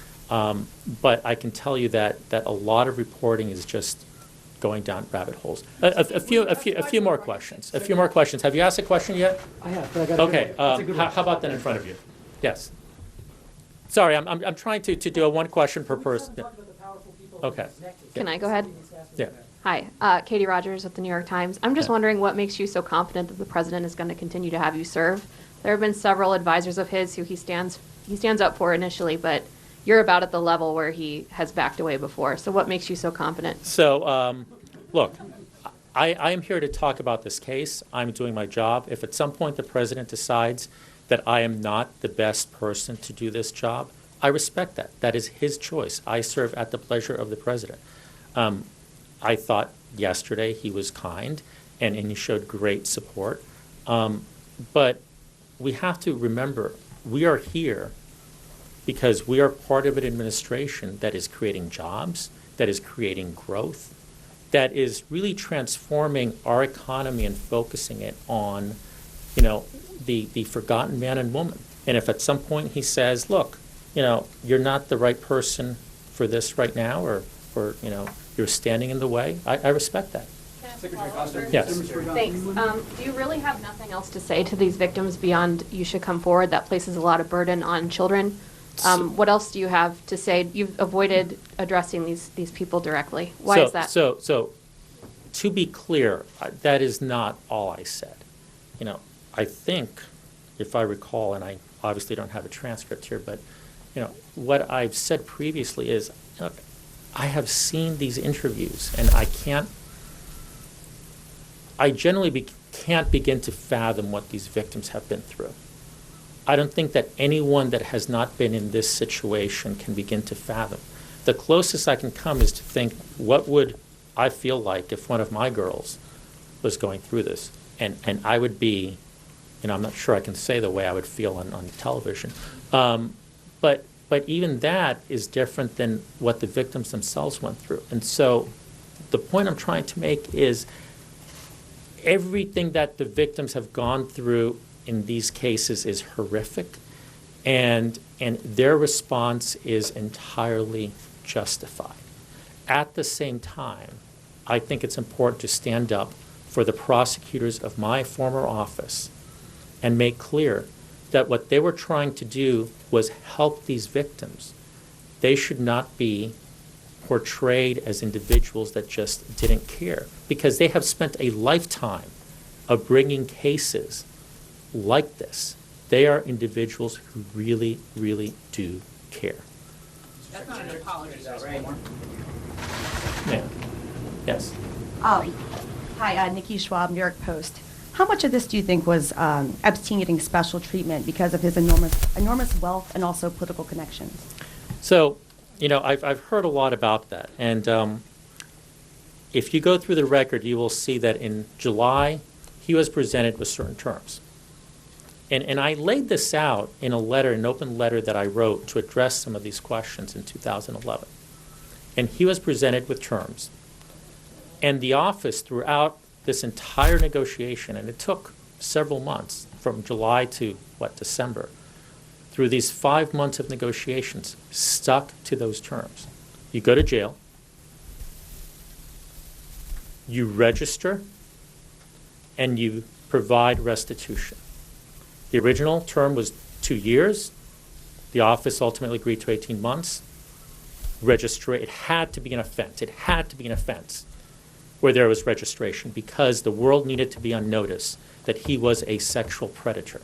but I can tell you that a lot of reporting is just going down rabbit holes. A few more questions. A few more questions. Have you asked a question yet? I have, but I got okay. How about that in front of you? Yes. Sorry, I'm trying to do a one question per person. Okay. Can I go ahead? Yeah. Hi, Katie Rogers with the New York Times. I'm just wondering what makes you so confident that the president is going to continue to have you serve. There have been several advisors of his who he stands up for initially, but you're about at the level where he has backed away before. So what makes you so confident? So, look, I am here to talk about this case. I'm doing my job. If at some point the president decides that I am not the best person to do this job, I respect that. That is his choice. I serve at the pleasure of the president. I thought yesterday he was kind and he showed great support. But we have to remember, we are here because we are part of an administration that is creating jobs, that is creating growth, that is really transforming our economy and focusing it on, the forgotten man and woman. And if at some point he says, look, you're not the right person for this right now, or you're standing in the way, I respect that. Secretary Acosta? Yes. Thanks. Do you really have nothing else to say to these victims beyond you should come forward? That places a lot of burden on children. What else do you have to say? You've avoided addressing these people directly. Why is that? So, to be clear, that is not all I said. I think, if I recall, and I obviously don't have a transcript here, but what I've said previously is, look, I have seen these interviews, and I generally can't begin to fathom what these victims have been through. I don't think that anyone that has not been in this situation can begin to fathom. The closest I can come is to think, what would I feel like if one of my girls was going through this? And I would be, I'm not sure I can say the way I would feel on television. But even that is different than what the victims themselves went through. And so the point I'm trying to make is everything that the victims have gone through in these cases is horrific, and their response is entirely justified. At the same time, I think it's important to stand up for the prosecutors of my former office and make clear that what they were trying to do was help these victims. They should not be portrayed as individuals that just didn't care, because they have spent a lifetime of bringing cases like this. They are individuals who really, really do care. That's not an apology, though, right? Yeah. Yes. Hi, Nikki Schwab, New York Post. How much of this do you think was Epstein getting special treatment because of his enormous wealth and also political connections? So, I've heard a lot about that. And if you go through the record, you will see that in July, he was presented with certain terms. And I laid this out in a letter, an open letter that I wrote to address some of these questions in 2011. And he was presented with terms. And the office, throughout this entire negotiation, and it took several months, from July to, December, through these 5 months of negotiations, stuck to those terms. You go to jail, you register, and you provide restitution. The original term was 2 years. The office ultimately agreed to 18 months. It had to be an offense. It had to be an offense where there was registration because the world needed to be on notice that he was a sexual predator.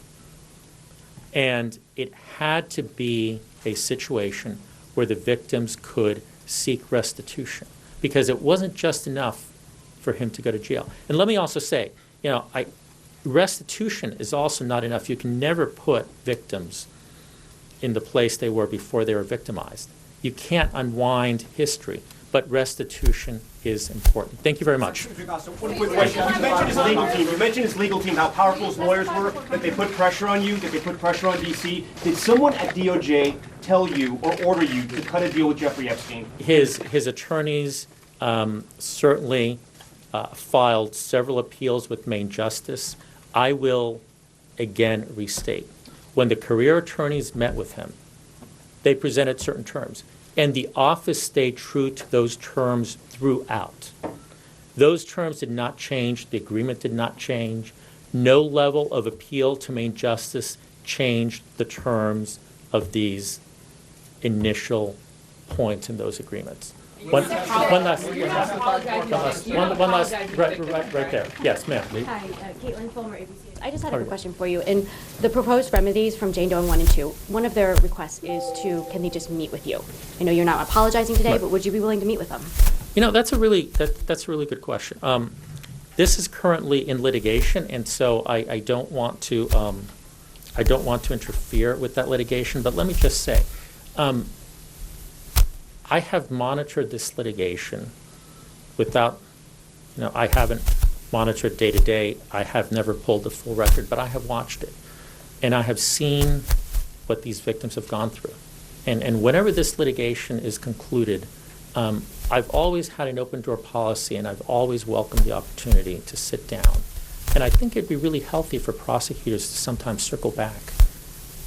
And it had to be a situation where the victims could seek restitution because it wasn't just enough for him to go to jail. And let me also say, restitution is also not enough. You can never put victims in the place they were before they were victimized. You can't unwind history, but restitution is important. Thank you very much. Mr. Acosta, one quick question. You mentioned his legal team. You mentioned his legal team, how powerful his lawyers were, that they put pressure on you, that they put pressure on D.C. Did someone at DOJ tell you or order you to cut a deal with Jeffrey Epstein? His attorneys certainly filed several appeals with Maine Justice. I will again restate, when the career attorneys met with him, they presented certain terms, and the office stayed true to those terms throughout. Those terms did not change. The agreement did not change. No level of appeal to Maine Justice changed the terms of these initial points in those agreements. One last, right there. Yes, ma'am. Hi, Caitlin Fulmer, ABC. I just had a quick question for you. In the proposed remedies from Jane Doe 1 and 2, one of their requests is can they just meet with you? I know you're not apologizing today, but would you be willing to meet with them? That's a really good question. This is currently in litigation, and so I don't want to interfere with that litigation. But let me just say, I have monitored this litigation without, I haven't monitored day to day. I have never pulled the full record, but I have watched it. And I have seen what these victims have gone through. And whenever this litigation is concluded, I've always had an open door policy, and I've always welcomed the opportunity to sit down. And I think it'd be really healthy for prosecutors to sometimes circle back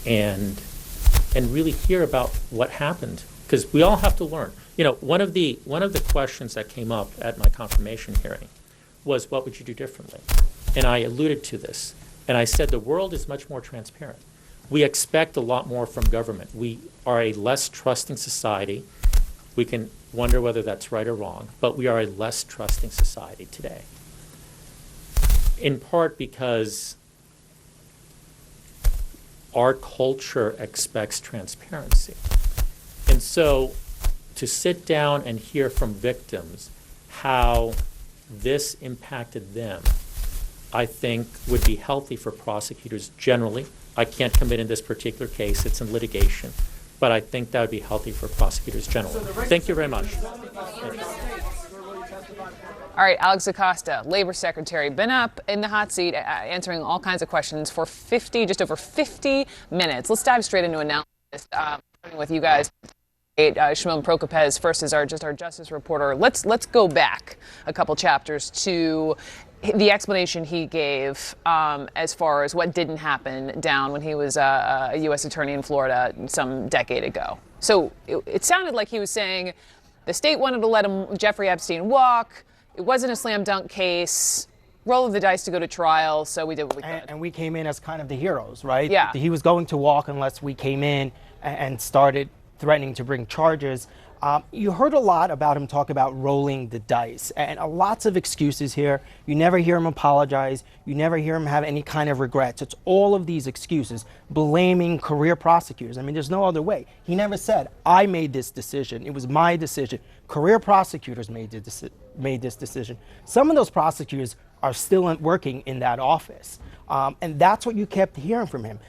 and really hear about what happened. Because we all have to learn. One of the questions that came up at my confirmation hearing was, what would you do differently? And I alluded to this. And I said the world is much more transparent. We expect a lot more from government. We are a less trusting society. We can wonder whether that's right or wrong, but we are a less trusting society today. In part because our culture expects transparency. And so to sit down and hear from victims how this impacted them, I think would be healthy for prosecutors generally. I can't commit in this particular case, it's in litigation, but I think that would be healthy for prosecutors generally. Thank you very much. All right, Alex Acosta, Labor Secretary, been up in the hot seat answering all kinds of questions for just over 50 minutes. Let's dive straight into analysis with you guys. Shimon Prokopez first is our justice reporter. Let's go back a couple chapters to the explanation he gave as far as what didn't happen down when he was a U.S. attorney in Florida some decade ago. So it sounded like he was saying the state wanted to let Jeffrey Epstein walk. It wasn't a slam dunk case. Roll of the dice to go to trial, so we did what we could. And we came in as kind of the heroes, right? Yeah. He was going to walk unless we came in and started threatening to bring charges. You heard a lot about him talk about rolling the dice, and lots of excuses here. You never hear him apologize. You never hear him have any kind of regrets. It's all of these excuses, blaming career prosecutors. I mean, there's no other way. He never said, I made this decision. It was my decision. Career prosecutors made this decision. Some of those prosecutors are still working in that office. And that's what you kept hearing from him.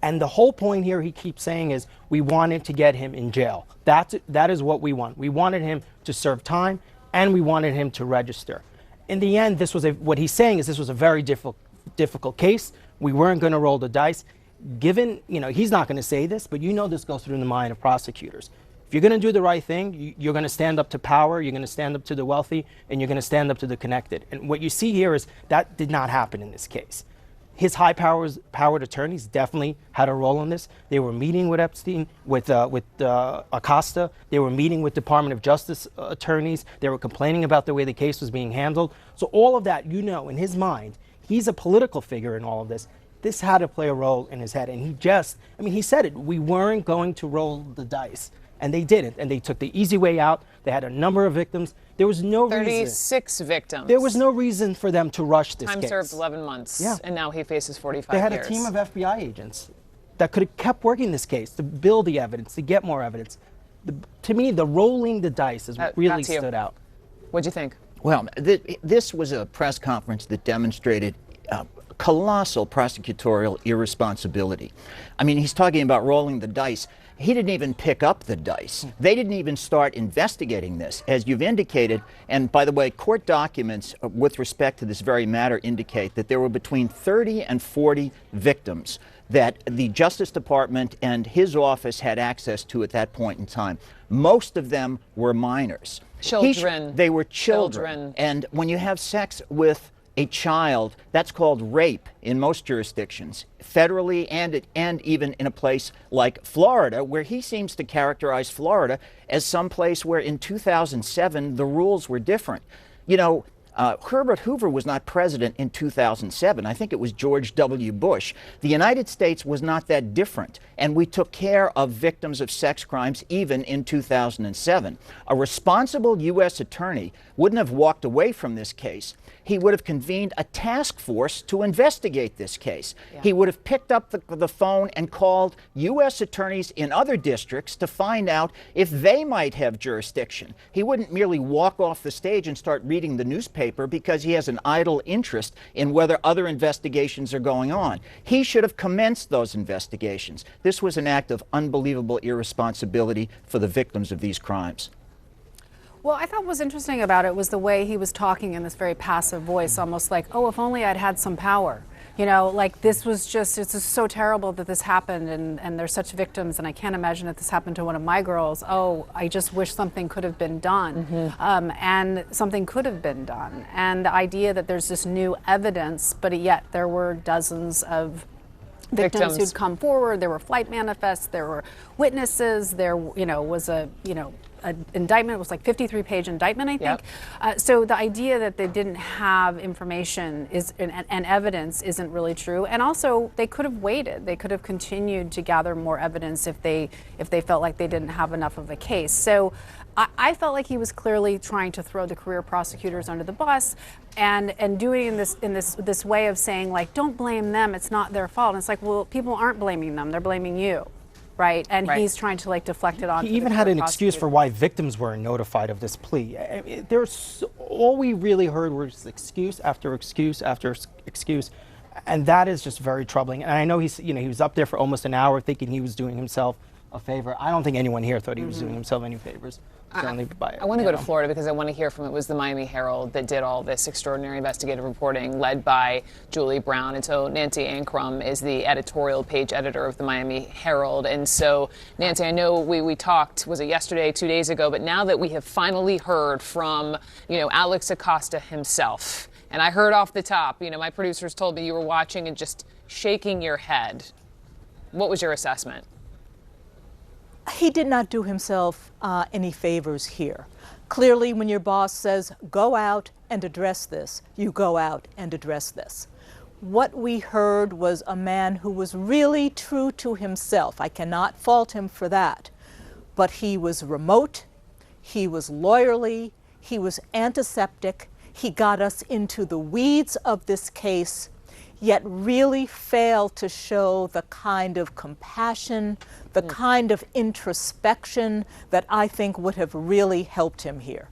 And the whole point here he keeps saying is we wanted to get him in jail. That is what we want. We wanted him to serve time, and we wanted him to register. In the end, what he's saying is this was a very difficult case. We weren't going to roll the dice. Given, he's not going to say this, but this goes through the mind of prosecutors. If you're going to do the right thing, you're going to stand up to power, you're going to stand up to the wealthy, and you're going to stand up to the connected. And what you see here is that did not happen in this case. His high-powered attorneys definitely had a role in this. They were meeting with Epstein, with Acosta. They were meeting with Department of Justice attorneys. They were complaining about the way the case was being handled. So all of that, in his mind, he's a political figure in all of this. This had to play a role in his head. And he said it. We weren't going to roll the dice. And they didn't. And they took the easy way out. They had a number of victims. There was no 36 victims. There was no reason for them to rush this Time case. served 11 months. Yeah. And now he faces 45 They had years. a team of FBI agents that could have kept working this case to build the evidence, to get more evidence. To me, the rolling the dice is what really stood out. What'd you think? Well, this was a press conference that demonstrated colossal prosecutorial irresponsibility. I mean, he's talking about rolling the dice. He didn't even pick up the dice. They didn't even start investigating this, as you've indicated. And by the way, court documents with respect to this very matter indicate that there were between 30 and 40 victims that the Justice Department and his office had access to at that point in time. Most of them were minors. Children. They were children. And when you have sex with a child, that's called rape in most jurisdictions, federally and even in a place like Florida, where he seems to characterize Florida as some place where in 2007 the rules were different. Herbert Hoover was not president in 2007. I think it was George W. Bush. The United States was not that different, and we took care of victims of sex crimes even in 2007. A responsible U.S. attorney wouldn't have walked away from this case. He would have convened a task force to investigate this case. Yeah. He would have picked up the phone and called U.S. attorneys in other districts to find out if they might have jurisdiction. He wouldn't merely walk off the stage and start reading the newspaper because he has an idle interest in whether other investigations are going on. He should have commenced those investigations. This was an act of unbelievable irresponsibility for the victims of these crimes. Well, I thought what was interesting about it was the way he was talking in this very passive voice, almost like, oh, if only I'd had some power. This was just, it's just so terrible that this happened and there's such victims and I can't imagine if this happened to one of my girls. Oh, I just wish something could have been done. Mm-hmm. And something could have been done. And the idea that there's this new evidence, but yet there were dozens of victims who'd come forward, there were flight manifests, there were witnesses, there was an indictment. It was like 53-page indictment, I think. Yep. So the idea that they didn't have information and evidence isn't really true. And also, they could have waited. They could have continued to gather more evidence if they felt like they didn't have enough of a case. So I felt like he was clearly trying to throw the career prosecutors under the bus and doing it in this way of saying, like, don't blame them. It's not their fault. And it's like, well, people aren't blaming them. They're blaming you. Right, and he's trying to deflect it on. He even had an excuse for why victims weren't notified of this plea. All we really heard was excuse after excuse after excuse, and that is just very troubling. And I know he was up there for almost an hour thinking he was doing himself a favor. I don't think anyone here thought he was doing himself any favors. I want to go to Florida because I want to hear from it. Was the Miami Herald that did all this extraordinary investigative reporting led by Julie Brown. And so Nancy Ankrum is the editorial page editor of the Miami Herald. And so, Nancy, I know we talked, was it yesterday, 2 days ago, but now that we have finally heard from, Alex Acosta himself, and I heard off the top, my producers told me you were watching and just shaking your head. What was your assessment? He did not do himself any favors here. Clearly, when your boss says, go out and address this, you go out and address this. What we heard was a man who was really true to himself. I cannot fault him for that. But he was remote, he was lawyerly, he was antiseptic, he got us into the weeds of this case, yet really failed to show the kind of compassion, the kind of introspection that I think would have really helped him here.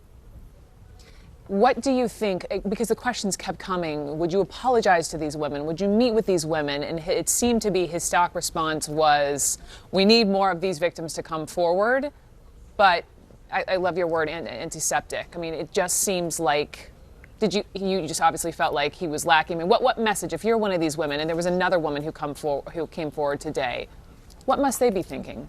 What do you think, because the questions kept coming, would you apologize to these women? Would you meet with these women? And it seemed to be his stock response was, we need more of these victims to come forward. But I love your word, antiseptic. I mean, it just seems like, you just obviously felt like he was lacking. I mean, what message, if you're one of these women, and there was another woman who came forward today, what must they be thinking?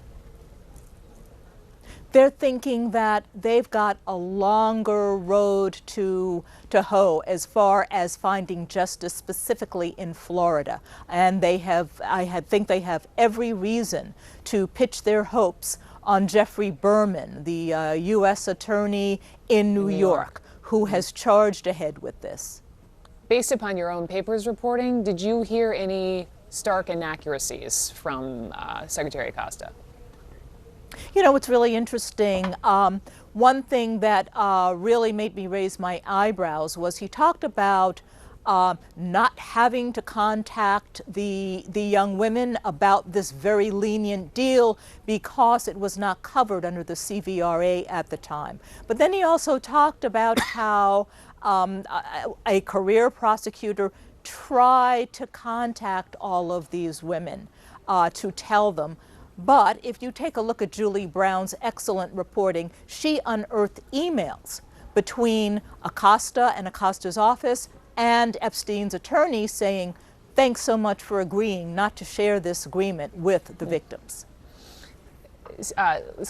They're thinking that they've got a longer road to hoe as far as finding justice specifically in Florida. And I think they have every reason to pitch their hopes on Jeffrey Berman, the U.S. attorney in New York, who has charged ahead with this. Based upon your own paper's reporting, did you hear any stark inaccuracies from Secretary Acosta? You know, it's really interesting. One thing that really made me raise my eyebrows was he talked about not having to contact the young women about this very lenient deal because it was not covered under the CVRA at the time. But then he also talked about how a career prosecutor tried to contact all of these women to tell them. But if you take a look at Julie Brown's excellent reporting, she unearthed emails between Acosta and Acosta's office and Epstein's attorney saying, thanks so much for agreeing not to share this agreement with the victims.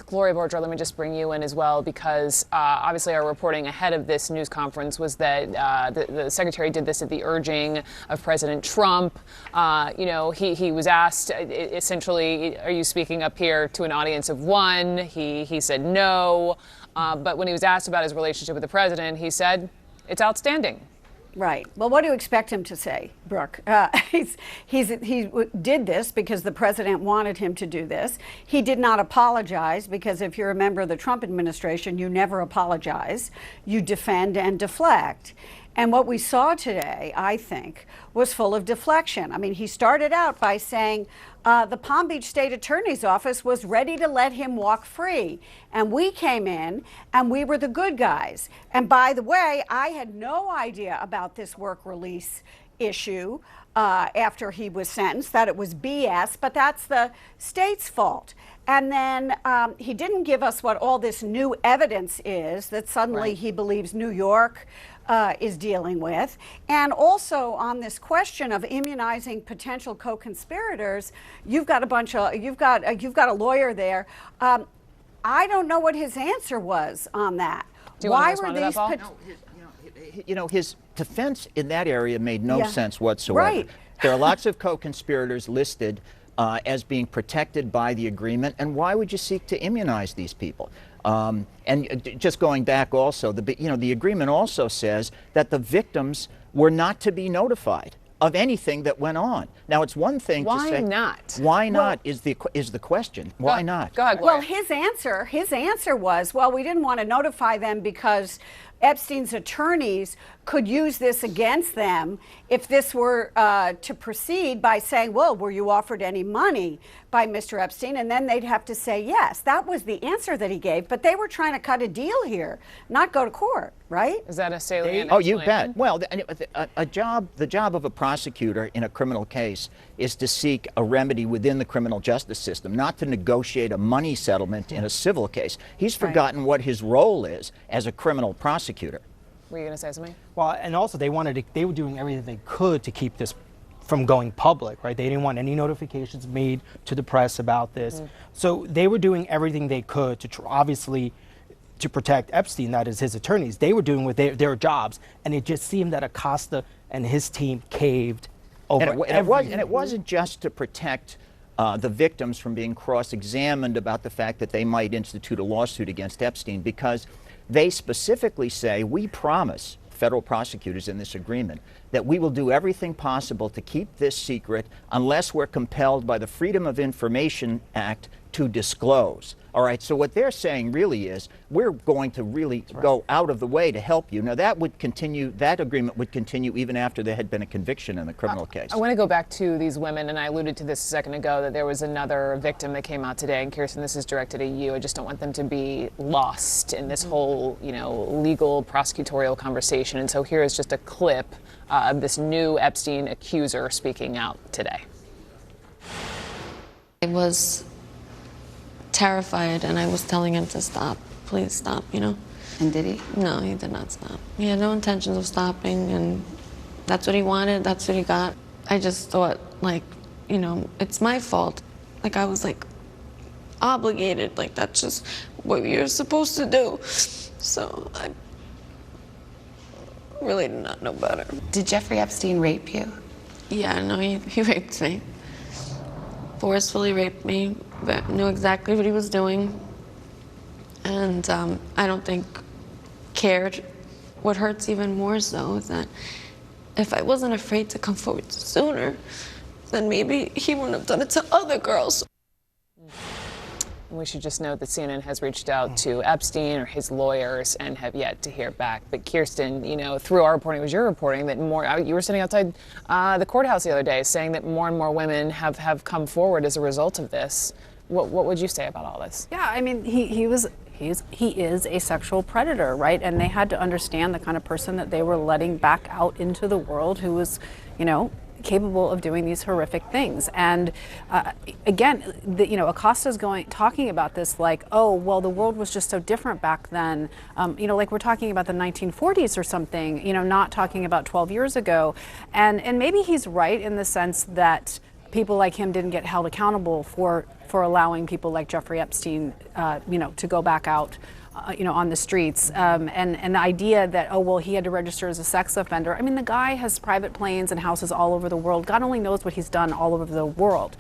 Gloria Borger, let me just bring you in as well, because obviously our reporting ahead of this news conference was that the secretary did this at the urging of President Trump. You know, he was asked essentially, are you speaking up here to an audience of one? He said no. But when he was asked about his relationship with the president, he said, it's outstanding. Right. Well, what do you expect him to say, Brooke? He did this because the president wanted him to do this. He did not apologize because if you're a member of the Trump administration, you never apologize. You defend and deflect. And what we saw today, I think, was full of deflection. I mean, he started out by saying the Palm Beach State Attorney's Office was ready to let him walk free. And we came in and we were the good guys. And by the way, I had no idea about this work release issue after he was sentenced, that it was BS, but that's the state's fault. And then he didn't give us what all this new evidence is that suddenly he believes New York is dealing with. And also on this question of immunizing potential co-conspirators, you've got a lawyer there. I don't know what his answer was on that. Do you want to respond to that, Paul? You know, his defense in that area made no sense whatsoever. Right. There are lots of co-conspirators listed as being protected by the agreement, and why would you seek to immunize these people? And just going back also, the agreement also says that the victims were not to be notified of anything that went on. Now, it's one thing to say... Why not? Why not is the question. Why not? Go ahead, Gloria. Well, his answer was, well, we didn't want to notify them because Epstein's attorneys could use this against them if this were to proceed by saying, well, were you offered any money by Mr. Epstein? And then they'd have to say yes. That was the answer that he gave. But they were trying to cut a deal here, not go to court, right? Is that a salient Oh, you explanation? bet. Well, the job of a prosecutor in a criminal case is to seek a remedy within the criminal justice system, not to negotiate a money settlement in a civil case. He's forgotten what his role is as a criminal prosecutor. Were you going to say something? Well, and also they were doing everything they could to keep this from going public, right? They didn't want any notifications made to the press about this. So they were doing everything they could to obviously to protect Epstein, that is his attorneys. They were doing their jobs, and it just seemed that Acosta and his team caved over and it wasn't just to protect the victims from being cross-examined about the fact that they might institute a lawsuit against Epstein, because they specifically say, we promise, federal prosecutors in this agreement, that we will do everything possible to keep this secret unless we're compelled by the Freedom of Information Act to disclose. All right, so what they're saying really is we're going to really go out of the way to help you. Now that would continue, that agreement would continue even after there had been a conviction in the criminal case. I want to go back to these women, and I alluded to this a second ago, that there was another victim that came out today, and Kirsten, this is directed at you. I just don't want them to be lost in this whole, legal prosecutorial conversation. And so here is just a clip of this new Epstein accuser speaking out today. I was terrified, and I was telling him to stop. Please stop, And did he? No, he did not stop. He had no intentions of stopping, and that's what he wanted, that's what he got. I just thought, it's my fault. I was, obligated. That's just what you're supposed to do. So I really did not know better. Did Jeffrey Epstein rape you? Yeah, no, he raped me. Forcefully raped me, but knew exactly what he was doing. And I don't think cared. What hurts even more so is that if I wasn't afraid to come forward sooner, then maybe he wouldn't have done it to other girls. We should just note that CNN has reached out to Epstein or his lawyers and have yet to hear back. But Kirsten, through our reporting, it was your reporting that you were sitting outside the courthouse the other day saying that more and more women have come forward as a result of this. What would you say about all this? Yeah, I mean, he is a sexual predator, right? And they had to understand the kind of person that they were letting back out into the world, who was, capable of doing these horrific things. And again, Acosta's talking about this like, oh, well, the world was just so different back then. Like we're talking about the 1940s or something, not talking about 12 years ago. And maybe he's right in the sense that people like him didn't get held accountable for allowing people like Jeffrey Epstein, to go back out, on the streets. And the idea that, oh, well, he had to register as a sex offender. I mean, the guy has private planes and houses all over the world. God only knows what he's done all over the world.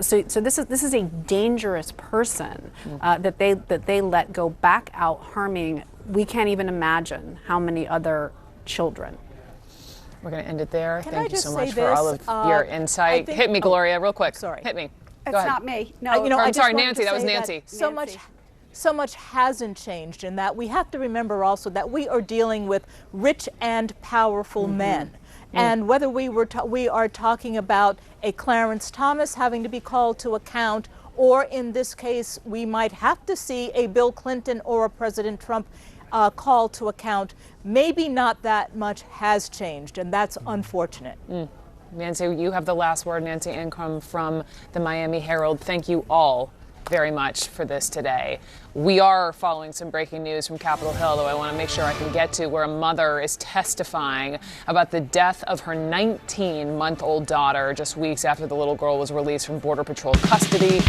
So this is a dangerous person that they let go back out harming. We can't even imagine how many other children. We're going to end it there. Can Thank I you just so say much for all of your insight. Hit me, Gloria, real quick. Sorry. Hit me. It's Go ahead. not me. No, I'm sorry, Nancy. That was Nancy. So much hasn't changed in that we have to remember also that we are dealing with rich and powerful men. And whether we are talking about a Clarence Thomas having to be called to account, or in this case, we might have to see a Bill Clinton or a President Trump called to account, maybe not that much has changed, and that's unfortunate. Nancy, you have the last word. Nancy Ancrum from the Miami Herald. Thank you all very much for this today. We are following some breaking news from Capitol Hill, though I want to make sure I can get to, where a mother is testifying about the death of her 19-month-old daughter just weeks after the little girl was released from Border Patrol custody.